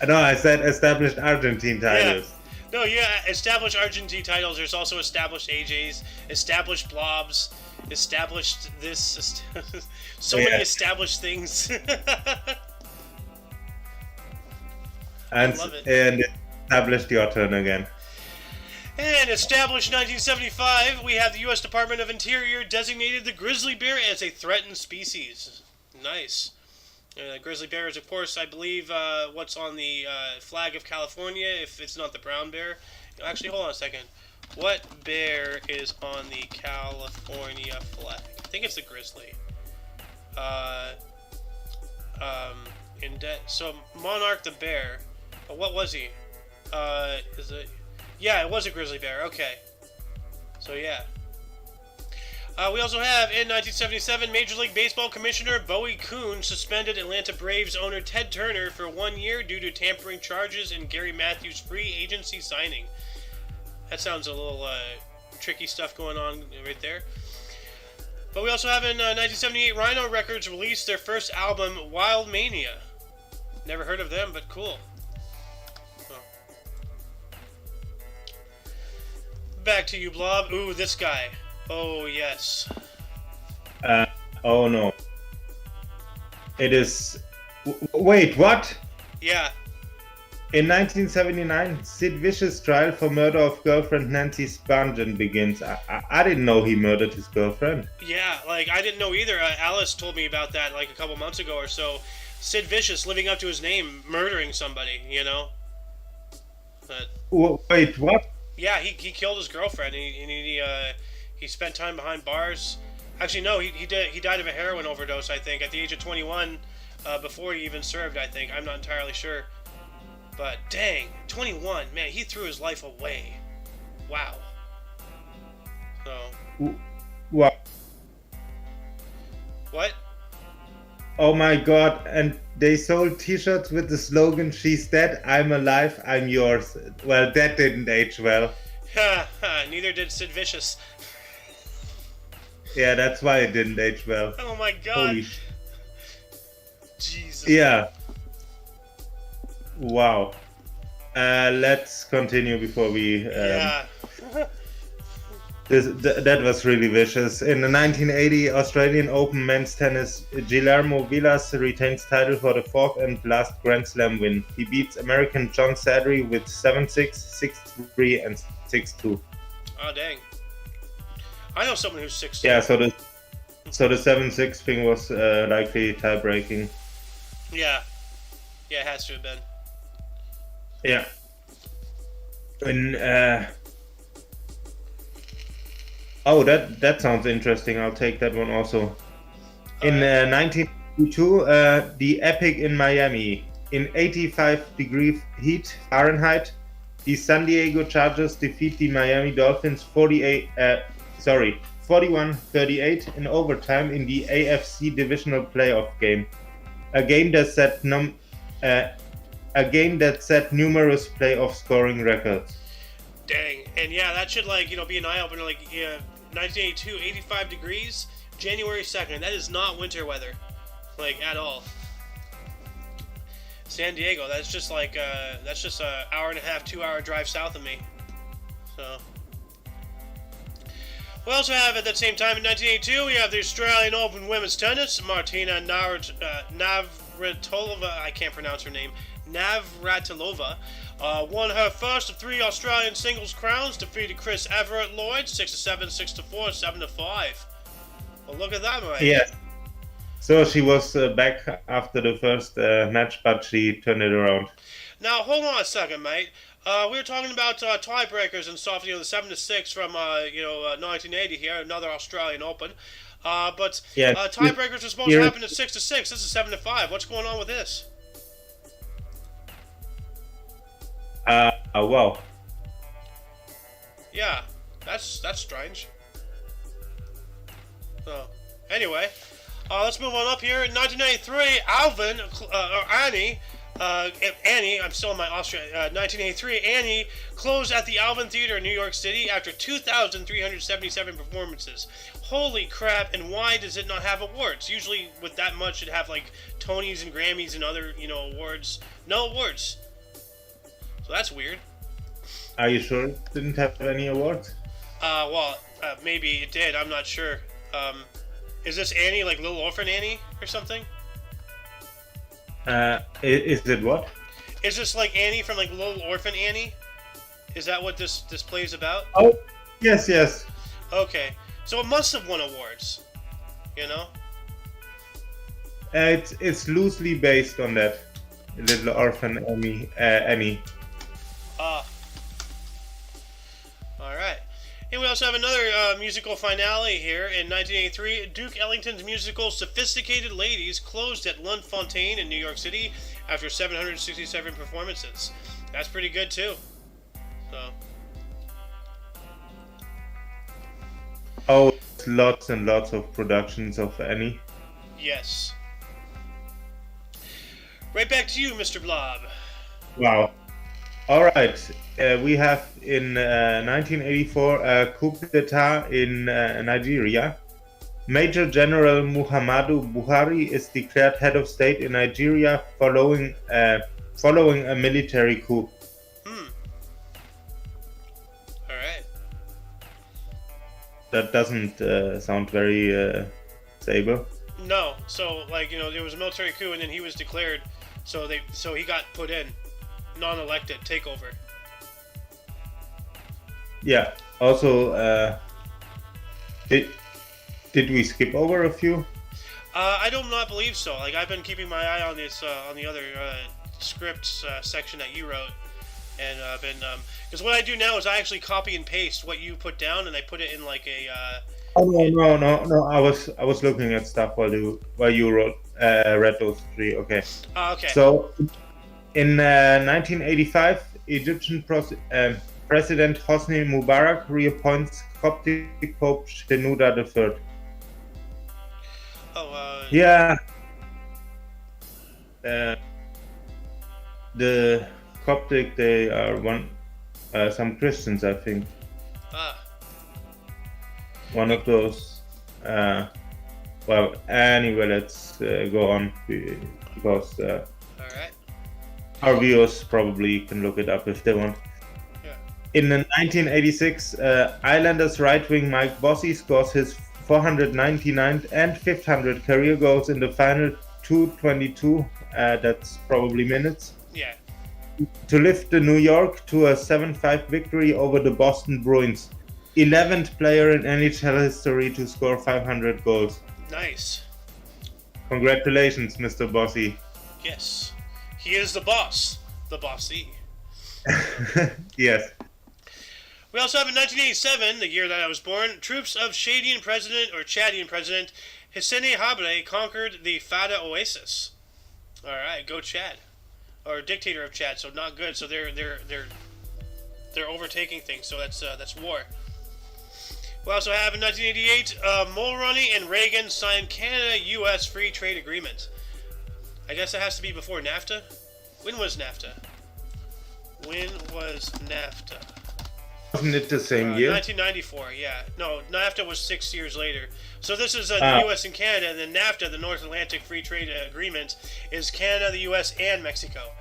S2: No, I said established Argentine titles.
S1: Yeah. No, yeah, established Argentine titles. There's also established AJs, established blobs, established this, so many established things.
S2: And,
S1: I love it.
S2: And established your turn again.
S1: And established 1975, we have the U.S. Department of Interior designated the grizzly bear as a threatened species. Nice. Grizzly bear is, of course, I believe, what's on the flag of California, if it's not the brown bear. Actually, hold on a second. What bear is on the California flag? I think it's the grizzly. So, Monarch the bear. What was he? Is it... Yeah, it was a grizzly bear. Okay. So, yeah. We also have, in 1977, Major League Baseball Commissioner Bowie Kuhn suspended Atlanta Braves owner Ted Turner for 1 year due to tampering charges in Gary Matthews' free agency signing. That sounds a little tricky stuff going on right there. But we also have, in 1978, Rhino Records released their first album, Wild Mania. Never heard of them, but cool. Back to you, Blob. Ooh, this guy. Oh, yes.
S2: Oh no. It is... Wait, what?
S1: Yeah.
S2: In 1979, Sid Vicious' trial for murder of girlfriend Nancy Spungen begins. I didn't know he murdered his girlfriend.
S1: Yeah, like, I didn't know either. Alice told me about that, like, a couple months ago or so. Sid Vicious, living up to his name, murdering somebody, you know? But...
S2: Wait, what?
S1: Yeah, he killed his girlfriend, and he spent time behind bars. Actually, no, he died of a heroin overdose, I think, at the age of 21. before he even served, I think. I'm not entirely sure. But dang, 21, man, he threw his life away. Wow. So.
S2: Wow.
S1: What?
S2: Oh my god, and they sold t-shirts with the slogan, "She's dead, I'm alive, I'm yours." Well, that didn't age well.
S1: Neither did Sid Vicious.
S2: Yeah, that's why it didn't age well.
S1: Oh my god.
S2: Holy
S1: Jesus.
S2: Yeah. Wow. Let's continue before we...
S1: Yeah.
S2: That was really vicious. In the 1980 Australian Open men's tennis, Guillermo Vilas retains title for the fourth and last Grand Slam win. He beats American John Sadri with 7-6, 6-3, and 6-2.
S1: Oh dang! I know someone who's 6'2".
S2: Yeah, so the 7-6 thing was likely tie breaking.
S1: Yeah, it has to have been.
S2: Yeah. And oh, that sounds interesting. I'll take that one also. In 1982, the Epic in Miami, in 85-degree heat Fahrenheit, the San Diego Chargers defeat the Miami Dolphins 41-38 in overtime in the AFC Divisional Playoff game. A game that set numerous playoff scoring records.
S1: Dang, and yeah, that should be an eye opener. 1982, 85 degrees, January 2nd. That is not winter weather, at all. San Diego, that's just a hour and a half, 2-hour drive south of me. So. We also have at that same time in 1982, we have the Australian Open women's tennis. Martina Navratilova, I can't pronounce her name, Navratilova, won her first of 3 Australian singles crowns, defeated Chris Everett Lloyd 6-7, 6-4, 7-5. Well, look at that, mate.
S2: Yeah. So she was back after the first match, but she turned it around.
S1: Now, hold on a second, mate. We were talking about tiebreakers and stuff, the 7-6 from 1980 here, another Australian Open. But tiebreakers are supposed to happen at 6-6. This is 7-5. What's going on with this?
S2: Wow.
S1: Yeah, that's strange. So, anyway, let's move on up here. In 1993, Annie, I'm still in my Austria. 1983, Annie closed at the Alvin Theater in New York City after 2,377 performances. Holy crap! And why does it not have awards? Usually, with that much, it'd have Tonys and Grammys and other awards. No awards. So that's weird.
S2: Are you sure it didn't have any awards?
S1: Maybe it did. I'm not sure. Is this Annie, Little Orphan Annie or something?
S2: Is it what?
S1: Is this Annie from Little Orphan Annie? Is that what this play is about?
S2: Oh, yes.
S1: Okay, so it must have won awards.
S2: It's loosely based on that. Little Orphan Annie.
S1: All right. And we also have another musical finale here in 1983. Duke Ellington's musical Sophisticated Ladies closed at Lunt-Fontanne in New York City after 767 performances. That's pretty good too. So.
S2: Oh, lots and lots of productions of Annie.
S1: Yes. Right back to you, Mr. Blob.
S2: Wow. All right. We have in 1984 a coup d'etat in Nigeria. Major General Muhammadu Buhari is declared head of state in Nigeria following a military coup.
S1: All right.
S2: That doesn't sound very stable.
S1: No. So there was a military coup and then he was declared. So he got put in, non-elected takeover.
S2: Yeah. Also, did we skip over a few?
S1: I do not believe so. I've been keeping my eye on this on the other scripts section that you wrote, and I've been because what I do now is I actually copy and paste what you put down and I put it in
S2: Oh no! I was looking at stuff while you wrote. read those three. Okay.
S1: Okay.
S2: So, in 1985, Egyptian President Hosni Mubarak reappoints Coptic Pope Shenouda III.
S1: Oh,
S2: Yeah. The Coptic, they are some Christians, I think. One of those. Well, anyway, let's go on because
S1: all right.
S2: our viewers probably can look it up if they want.
S1: Yeah.
S2: In 1986, Islanders right wing Mike Bossy scores his 499th and 500 career goals in the final 222. That's probably minutes.
S1: Yeah.
S2: To lift the New York to a 7-5 victory over the Boston Bruins. 11th player in NHL history to score 500 goals.
S1: Nice.
S2: Congratulations, Mr. Bossy.
S1: Yes. He is the boss. The bossy.
S2: Yes.
S1: We also have in 1987, the year that I was born, troops of Chadian President Hissene Habre conquered the Fada Oasis. All right, go Chad, or dictator of Chad. So not good. So they're overtaking things. So that's war. We also have in 1988, Mulroney and Reagan signed Canada-U.S. Free Trade Agreement. I guess it has to be before NAFTA. When was NAFTA?
S2: Wasn't it the same year?
S1: 1994, yeah. No, NAFTA was 6 years later. So this is the U.S. and Canada, and then NAFTA, the North Atlantic Free Trade Agreement, is Canada, the U.S., and Mexico.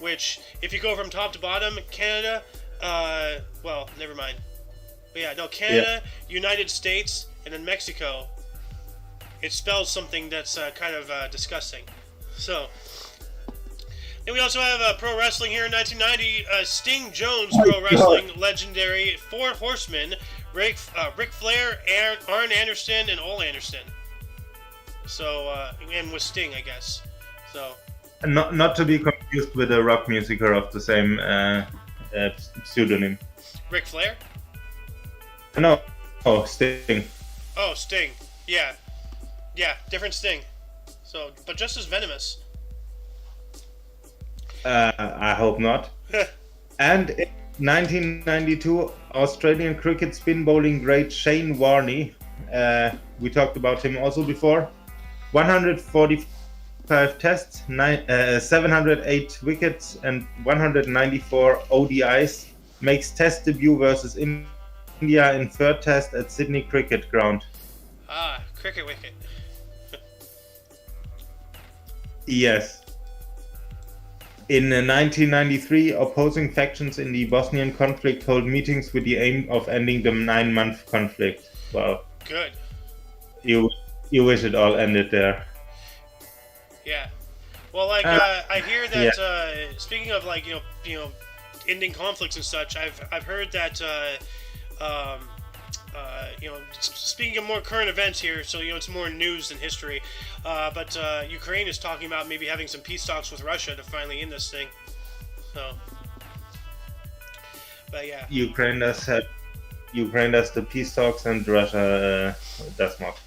S1: Which, if you go from top to bottom, Canada, well, never mind. But yeah, no, Canada, United States, and then Mexico, it spells something that's kind of disgusting. So, then we also have pro wrestling here in 1990. Sting Jones Pro Wrestling legendary Four Horsemen, Ric Flair, Arn Anderson, and Ole Anderson. So, and with Sting, I guess. So.
S2: Not to be confused with a rock musiker of the same pseudonym.
S1: Ric Flair?
S2: No. Oh, Sting.
S1: Oh, Sting. Yeah. Yeah, different Sting. So, but just as venomous.
S2: I hope not. And in 1992, Australian cricket spin bowling great Shane Warne, we talked about him also before, 145 tests, 708 wickets and 194 ODIs, makes test debut versus India in third test at Sydney Cricket Ground.
S1: Cricket wicket.
S2: Yes. In 1993, opposing factions in the Bosnian conflict hold meetings with the aim of ending the 9-month conflict. Wow.
S1: Good.
S2: You wish it all ended there.
S1: Yeah. Well, like I hear that. Speaking of like you know, ending conflicts and such, I've heard that. Speaking of more current events here, so it's more news than history. But Ukraine is talking about maybe having some peace talks with Russia to finally end this thing. So, but yeah.
S2: Ukraine does the peace talks and Russia does not.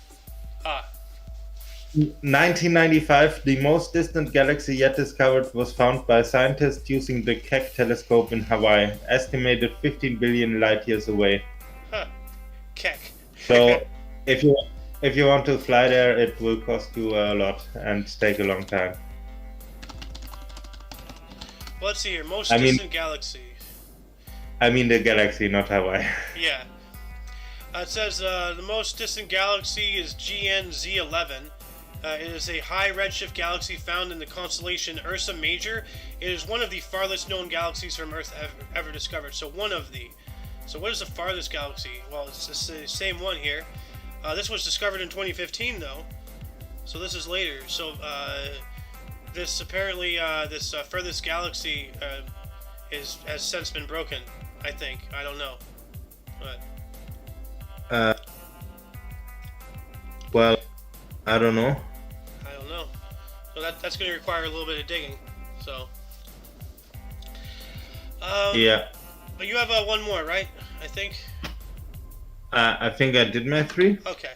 S2: 1995, the most distant galaxy yet discovered was found by scientists using the Keck telescope in Hawaii, estimated 15 billion light years away.
S1: Huh. Keck.
S2: So, if you want to fly there, it will cost you a lot and take a long time.
S1: Well, let's see here. Most distant galaxy.
S2: I mean the galaxy, not Hawaii.
S1: Yeah. It says the most distant galaxy is GNZ11. It is a high redshift galaxy found in the constellation Ursa Major. It is one of the farthest known galaxies from Earth ever discovered. So one of the. So what is the farthest galaxy? Well, it's the same one here. This was discovered in 2015, though. So this is later. So this apparently this furthest galaxy has since been broken. I think. I don't know. But.
S2: Well, I don't know.
S1: I don't know. So that's going to require a little bit of digging. So.
S2: Yeah.
S1: But you have one more, right? I think.
S2: I think I did my 3.
S1: Okay.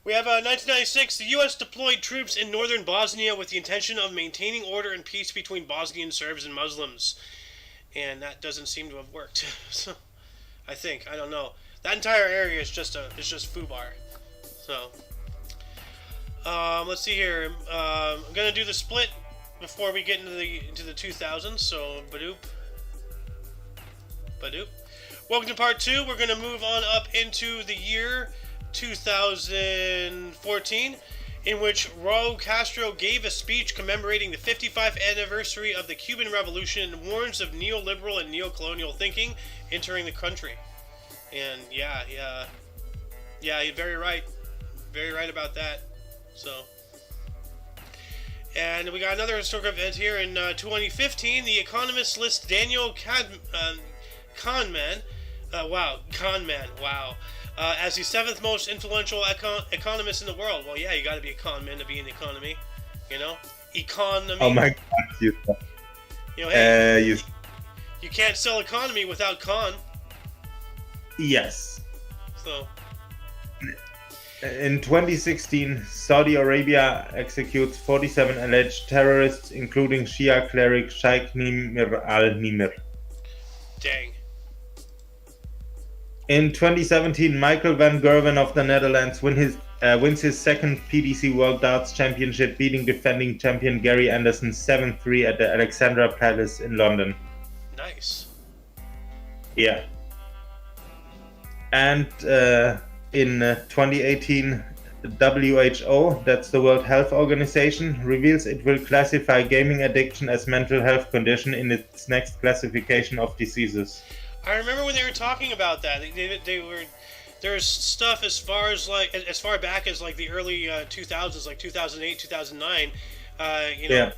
S1: We have 1996. The U.S. deployed troops in northern Bosnia with the intention of maintaining order and peace between Bosnian Serbs and Muslims, and that doesn't seem to have worked. So, I don't know. That entire area is just foobar. So, let's see here. I'm gonna do the split before we get into the 2000s. So, badoop. Welcome to part 2. We're gonna move on up into the year 2014, in which Raul Castro gave a speech commemorating the 55th anniversary of the Cuban Revolution and warns of neoliberal and neocolonial thinking entering the country. And yeah, you're very right about that. So, and we got another historical event here in 2015. The Economist lists Daniel Kahneman. As the 7th most influential economist in the world. Well, yeah, you got to be a con man to be in the economy, economy.
S2: Oh my God,
S1: hey, you can't sell economy without con.
S2: Yes.
S1: So,
S2: in 2016, Saudi Arabia executes 47 alleged terrorists, including Shia cleric Sheikh Nimr al-Nimr.
S1: Dang.
S2: In 2017, Michael van Gerwen of the Netherlands wins his second PDC World Darts Championship, beating defending champion Gary Anderson 7-3 at the Alexandra Palace in London.
S1: Nice.
S2: Yeah. And in 2018, WHO, that's the World Health Organization, reveals it will classify gaming addiction as mental health condition in its next classification of diseases.
S1: I remember when they were talking about that. There's stuff as far back as like the early 2000s, like 2008, 2009.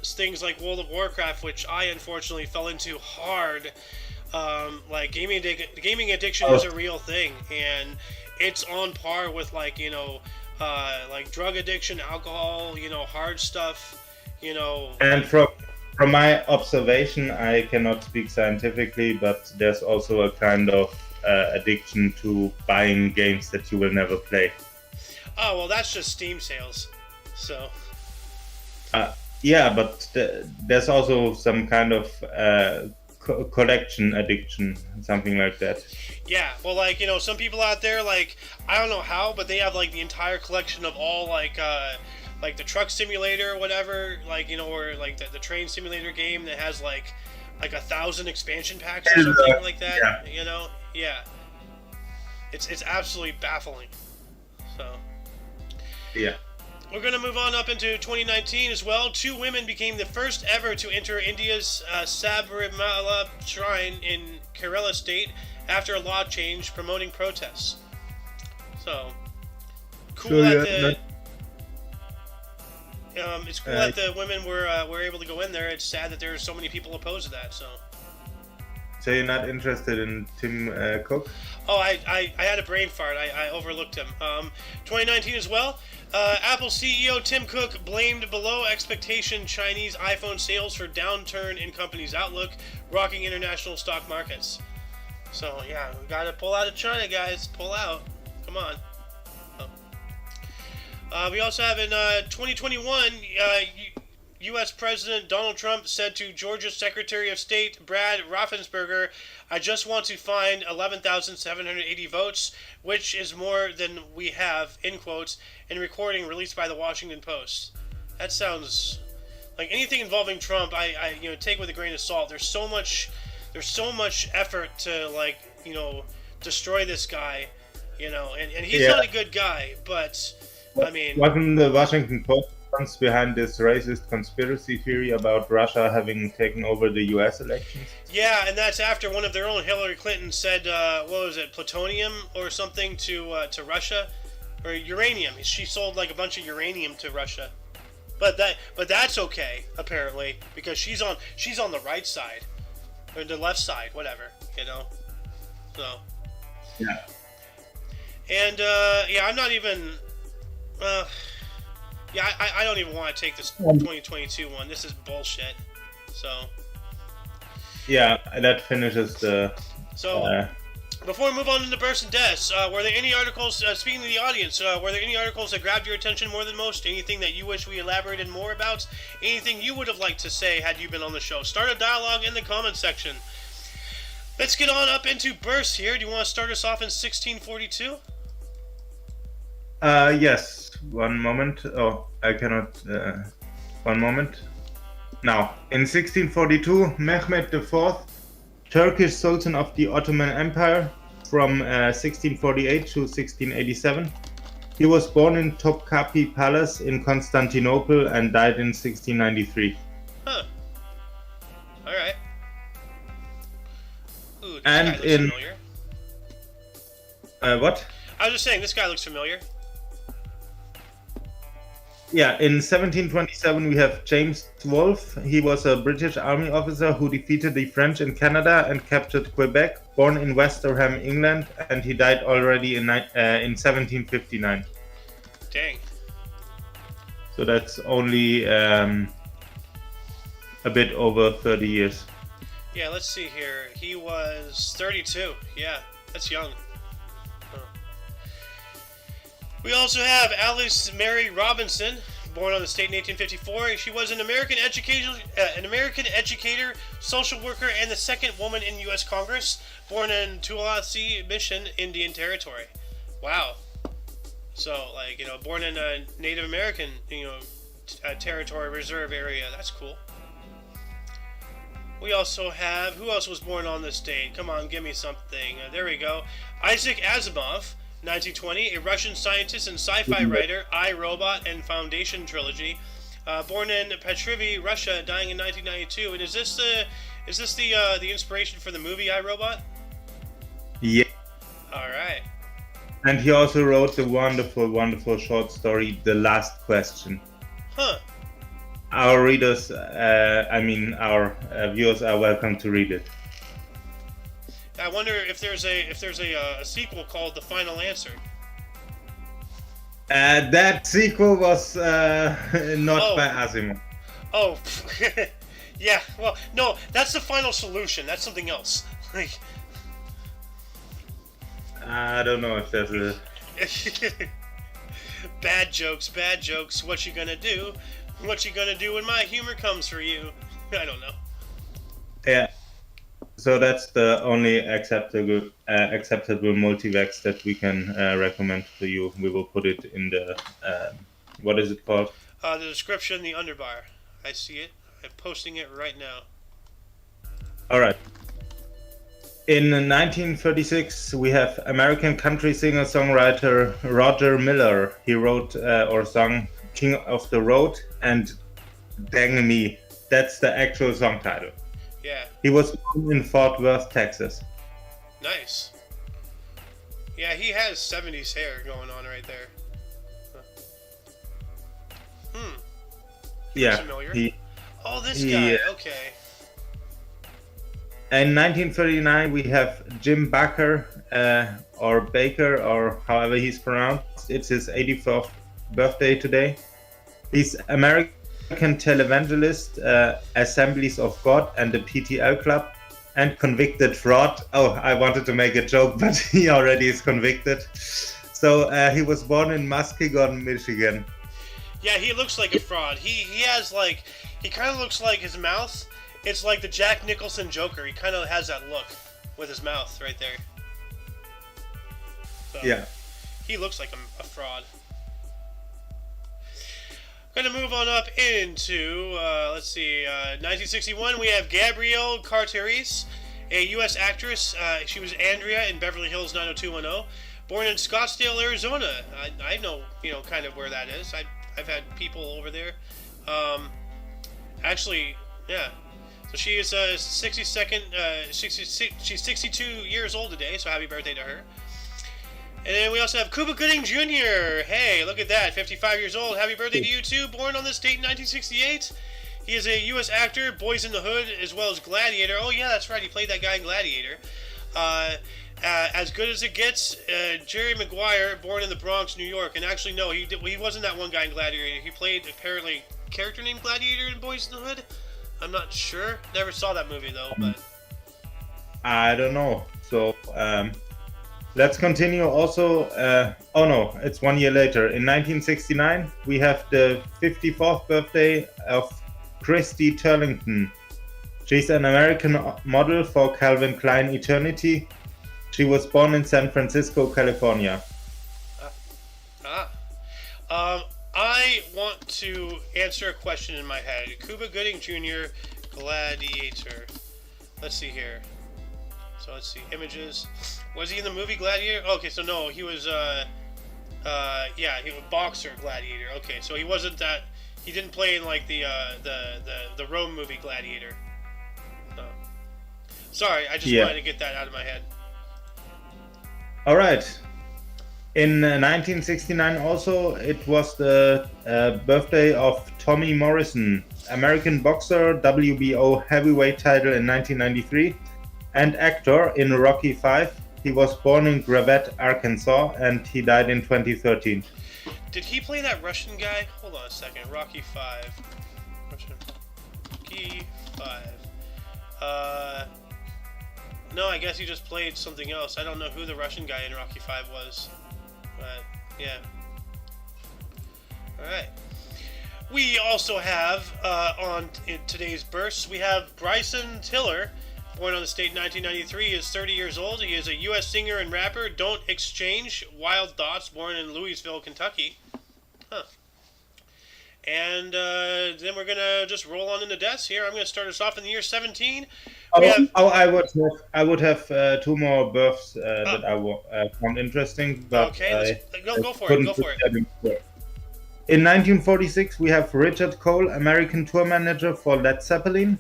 S1: Things like World of Warcraft, which I unfortunately fell into hard. Like gaming addiction is a real thing, and it's on par with like drug addiction, alcohol, hard stuff,
S2: And from my observation, I cannot speak scientifically, but there's also a kind of addiction to buying games that you will never play.
S1: Oh, well, that's just Steam sales. So.
S2: Yeah, but there's also some kind of collection addiction, something like that.
S1: Yeah, well, like, some people out there, like, I don't know how, but they have, like, the entire collection of all, like the truck simulator or whatever, like, or like the train simulator game that has like 1,000 expansion packs or something like that. Yeah. It's absolutely baffling. So
S2: yeah,
S1: we're gonna move on up into 2019 as well. 2 women became the first ever to enter India's Sabrimala shrine in Kerala state after a law change promoting protests. So cool it's cool that the women were able to go in there. It's sad that there are so many people opposed to that. So
S2: you're not interested in Tim Cook?
S1: Oh, I had a brain fart. I overlooked him. 2019 as well. Apple CEO Tim Cook blamed below expectation Chinese iPhone sales for downturn in company's outlook, rocking international stock markets. So yeah, we gotta pull out of China, guys. Pull out. Come on. We also have in 2021, U.S. President Donald Trump said to Georgia's Secretary of State Brad Raffensperger, "I just want to find 11,780 votes, which is more than we have," in quotes, in a recording released by the Washington Post. That sounds like anything involving Trump. I take with a grain of salt. There's so much effort to destroy this guy, and he's not a good guy, but. I mean,
S2: wasn't the Washington Post behind this racist conspiracy theory about Russia having taken over the U.S. elections?
S1: Yeah, and that's after one of their own, Hillary Clinton, said, what was it, plutonium or something to Russia, or uranium. She sold like a bunch of uranium to Russia, but that's okay apparently because she's on the right side or the left side, whatever, So.
S2: Yeah.
S1: And I'm not even. I don't even want to take this 2022 one. This is bullshit. So.
S2: Yeah, that finishes the.
S1: Before we move on to the births and deaths, were there any articles, speaking to the audience, were there any articles that grabbed your attention more than most? Anything that you wish we elaborated more about? Anything you would have liked to say had you been on the show? Start a dialogue in the comments section. Let's get on up into births here. Do you want to start us off in 1642?
S2: Yes. One moment. Oh, I cannot. One moment. Now, in 1642, Mehmed IV, Turkish Sultan of the Ottoman Empire, from 1648 to 1687. He was born in Topkapi Palace in Constantinople and died in 1693.
S1: Huh. All right. Ooh, this
S2: And
S1: guy looks
S2: in
S1: familiar.
S2: what?
S1: I was just saying, this guy looks familiar.
S2: Yeah, in 1727 we have James Wolfe. He was a British army officer who defeated the French in Canada and captured Quebec. Born in Westerham, England, and he died already in 1759.
S1: Dang.
S2: So that's only a bit over 30 years.
S1: Yeah, let's see here. He was 32. Yeah, that's young. Huh. We also have Alice Mary Robinson, born on the state in 1854. She was an American educator, social worker, and the second woman in U.S. Congress, born in Tuolasi Mission, Indian Territory. Wow. So, like, you know, born in a Native American, territory reserve area. That's cool. We also have, who else was born on this date? Come on, give me something. There we go. Isaac Asimov, 1920, a Russian scientist and sci-fi writer, I, Robot, and Foundation trilogy. Born in Petrivi, Russia, dying in 1992. And is this the inspiration for the movie I, Robot?
S2: Yeah.
S1: All right.
S2: And he also wrote the wonderful, wonderful short story, The Last Question.
S1: Huh.
S2: Our readers, our viewers are welcome to read it.
S1: I wonder if there's a sequel called The Final Answer.
S2: That sequel was not by Asimov.
S1: Oh, yeah. Well, no, that's The Final Solution. That's something else. Like,
S2: I don't know if there's a...
S1: Bad jokes, bad jokes. What you gonna do? What you gonna do when my humor comes for you? I don't know.
S2: Yeah. So that's the only acceptable multivax that we can recommend to you. We will put it in the what is it called?
S1: The description, the underbar. I see it. I'm posting it right now.
S2: All right. In 1936, we have American country singer-songwriter Roger Miller. He wrote or sung "King of the Road" and "Dang Me." That's the actual song title.
S1: Yeah.
S2: He was born in Fort Worth, Texas.
S1: Nice. Yeah, he has 70s hair going on right there. Huh.
S2: Yeah.
S1: Familiar? This
S2: he,
S1: guy. Okay.
S2: In 1939, we have Jim Baker, or Baker, or however he's pronounced. It's his 84th birthday today. He's American televangelist, Assemblies of God, and the PTL Club, and convicted fraud. Oh, I wanted to make a joke, but he already is convicted. So he was born in Muskegon, Michigan.
S1: Yeah, he looks like a fraud. He has like, he kind of looks like his mouth. It's like the Jack Nicholson Joker. He kind of has that look with his mouth right there. So,
S2: Yeah.
S1: He looks like a fraud. Going to move on up into, let's see, 1961. We have Gabrielle Carteris, a U.S. actress. She was Andrea in Beverly Hills 90210. Born in Scottsdale, Arizona. I know, kind of where that is. I've had people over there. Actually, yeah. So she is 62nd. She's 62 years old today. So happy birthday to her. And then we also have Cuba Gooding Jr. Hey, look at that, 55 years old. Happy birthday to you too. Born on this date in 1968. He is a U.S. actor, Boys in the Hood, as well as Gladiator. Oh yeah, that's right. He played that guy in Gladiator. As Good as It Gets, Jerry Maguire, born in the Bronx, New York. And actually, no, he wasn't that one guy in Gladiator. He played, apparently, a character named Gladiator in Boys in the Hood. I'm not sure. Never saw that movie, though, but...
S2: I don't know. So, Let's continue also. Oh no, it's 1 year later. In 1969, we have the 54th birthday of Christy Turlington. She's an American model for Calvin Klein Eternity. She was born in San Francisco, California.
S1: I want to answer a question in my head. Cuba Gooding Jr., Gladiator. Let's see here. So let's see, images. Was he in the movie Gladiator? Okay, so no, he was, yeah, he was boxer Gladiator. Okay, so he wasn't that. He didn't play in like the Rome movie Gladiator. No. Sorry, I just wanted to get that out of my head.
S2: All right. In 1969 also, it was the birthday of Tommy Morrison, American boxer, WBO heavyweight title in 1993, and actor in Rocky V. He was born in Gravette, Arkansas, and he died in 2013.
S1: Did he play that Russian guy? Hold on a second. Rocky V. Rocky V. No, I guess he just played something else. I don't know who the Russian guy in Rocky V was. But, yeah. Alright. We also have, in today's bursts, we have Bryson Tiller, born on the state in 1993, is 30 years old. He is a U.S. singer and rapper. Don't Exchange Wild Thoughts, born in Louisville, Kentucky. Huh. And then we're going to just roll on into deaths here. I'm going to start us off in the year 17.
S2: I would have two more births that I found interesting, but
S1: okay, go for it.
S2: In 1946, we have Richard Cole, American tour manager for Led Zeppelin.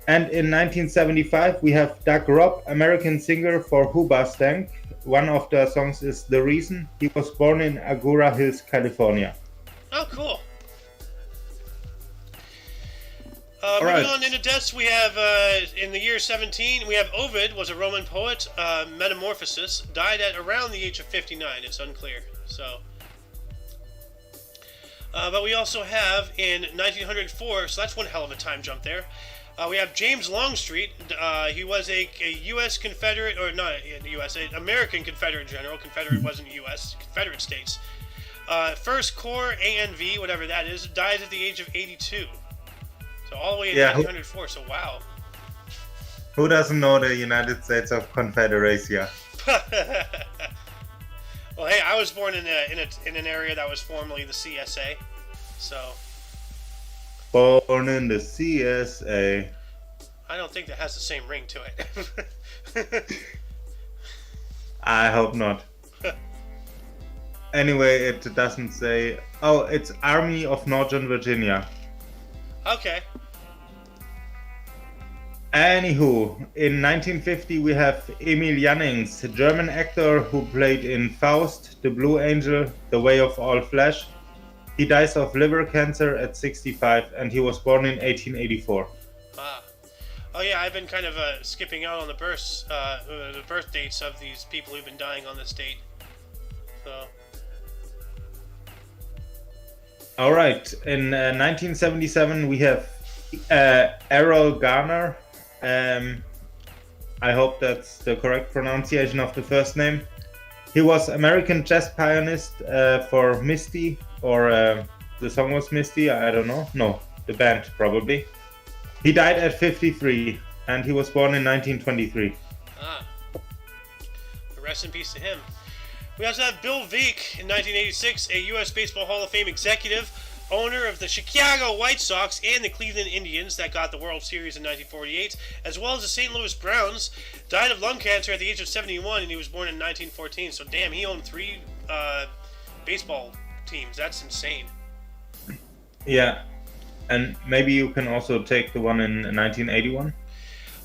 S2: And in 1975, we have Doug Robb, American singer for Hoobastank. One of their songs is The Reason. He was born in Agoura Hills, California.
S1: Oh, cool. Moving on into deaths, we have, in the year 17, we have Ovid, was a Roman poet, Metamorphosis, died at around the age of 59, it's unclear, so. But we also have, in 1904, so that's one hell of a time jump there, we have James Longstreet. He was a U.S. Confederate, or not U.S., an American Confederate general. Confederate wasn't U.S., Confederate States. First Corps ANV, whatever that is, died at the age of 82. So all the way in 1904, so wow.
S2: Who doesn't know the United States of Confederacy?
S1: Well, hey, I was born in an area that was formerly the CSA, so.
S2: Born in the CSA.
S1: I don't think that has the same ring to it.
S2: I hope not. Anyway, it doesn't say. Oh, it's Army of Northern Virginia.
S1: Okay.
S2: Anywho, in 1950 we have Emil Jannings, a German actor who played in Faust, The Blue Angel, The Way of All Flesh. He dies of liver cancer at 65, and he was born in 1884.
S1: Ah. Oh yeah, I've been kind of skipping out on the birth dates of these people who've been dying on this date. So.
S2: All right. In 1977, we have Errol Garner. I hope that's the correct pronunciation of the first name. He was American jazz pianist for Misty, or the song was Misty, I don't know. No, the band probably. He died at 53, and he was born in 1923.
S1: Ah. Rest in peace to him. We also have Bill Veeck in 1986, a U.S. Baseball Hall of Fame executive, owner of the Chicago White Sox and the Cleveland Indians that got the World Series in 1948, as well as the St. Louis Browns. Died of lung cancer at the age of 71, and he was born in 1914. So damn, he owned 3 baseball teams. That's insane.
S2: Yeah, and maybe you can also take the one in 1981.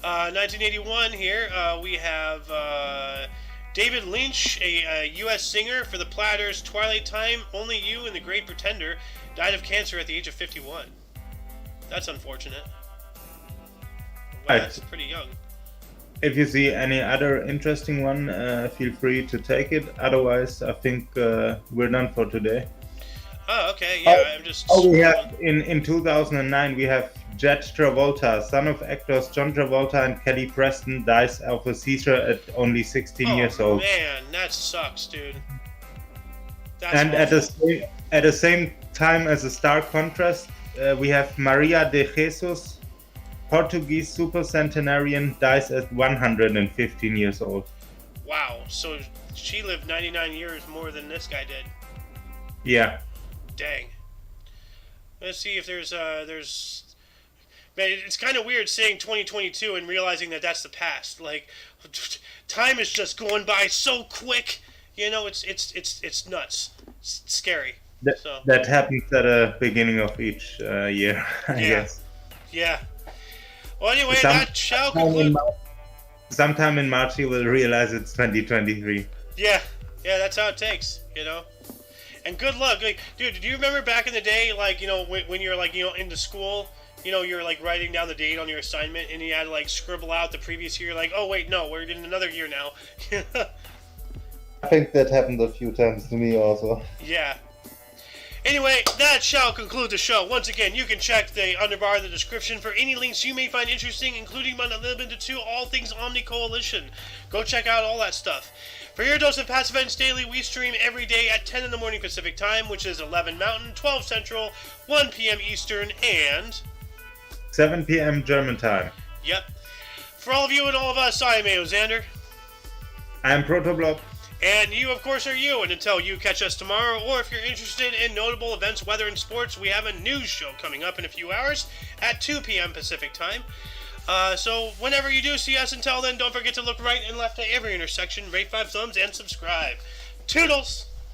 S1: 1981 here, we have David Lynch, a U.S. singer for the Platters, Twilight Time, Only You, and The Great Pretender, died of cancer at the age of 51. That's unfortunate. Wow, that's pretty young.
S2: If you see any other interesting one, feel free to take it. Otherwise, I think we're done for today.
S1: Oh, okay. Yeah, I'm just.
S2: we have in 2009 we have Judge Travolta, son of actors John Travolta and Kelly Preston, dies of a seizure at only 16 years
S1: Oh
S2: old.
S1: man, that sucks, dude. That's
S2: And
S1: awful.
S2: at the same time, as a stark contrast, we have Maria de Jesus, Portuguese supercentenarian, dies at 115 years old.
S1: Wow, so she lived 99 years more than this guy did.
S2: Yeah.
S1: Dang. Let's see if there's man, it's kind of weird saying 2022 and realizing that that's the past. Like, time is just going by so quick. You know, it's nuts. It's scary.
S2: That,
S1: So
S2: that happens at the beginning of each year, I
S1: Yeah.
S2: guess.
S1: yeah. Well, anyway,
S2: Some-
S1: that shall
S2: sometime in
S1: conclude.
S2: March- Sometime in March, you will realize it's 2023.
S1: Yeah, that's how it takes. You know. And good luck, like, dude. Do you remember back in the day, like, you know, when you're like, you know, into school, you know, you're like writing down the date on your assignment, and you had to like scribble out the previous year, like, oh wait, no, we're in another year now.
S3: I think that happened a few times to me also.
S1: Yeah. Anyway, that shall conclude the show. Once again, you can check the underbar in the description for any links you may find interesting, including but not limited to all things Omni Coalition. Go check out all that stuff. For your dose of past events daily, we stream every day at 10 in the morning Pacific Time, which is 11 Mountain, 12 Central, 1 p.m. Eastern, and...
S2: 7 p.m. German time.
S1: Yep. For all of you and all of us, I am Xander.
S2: I am Protoblob.
S1: And you, of course, are you. And until you catch us tomorrow, or if you're interested in notable events, weather, and sports, we have a news show coming up in a few hours at 2 p.m. Pacific Time. So whenever you do see us, until then, don't forget to look right and left at every intersection, rate 5 thumbs, and subscribe. Toodles!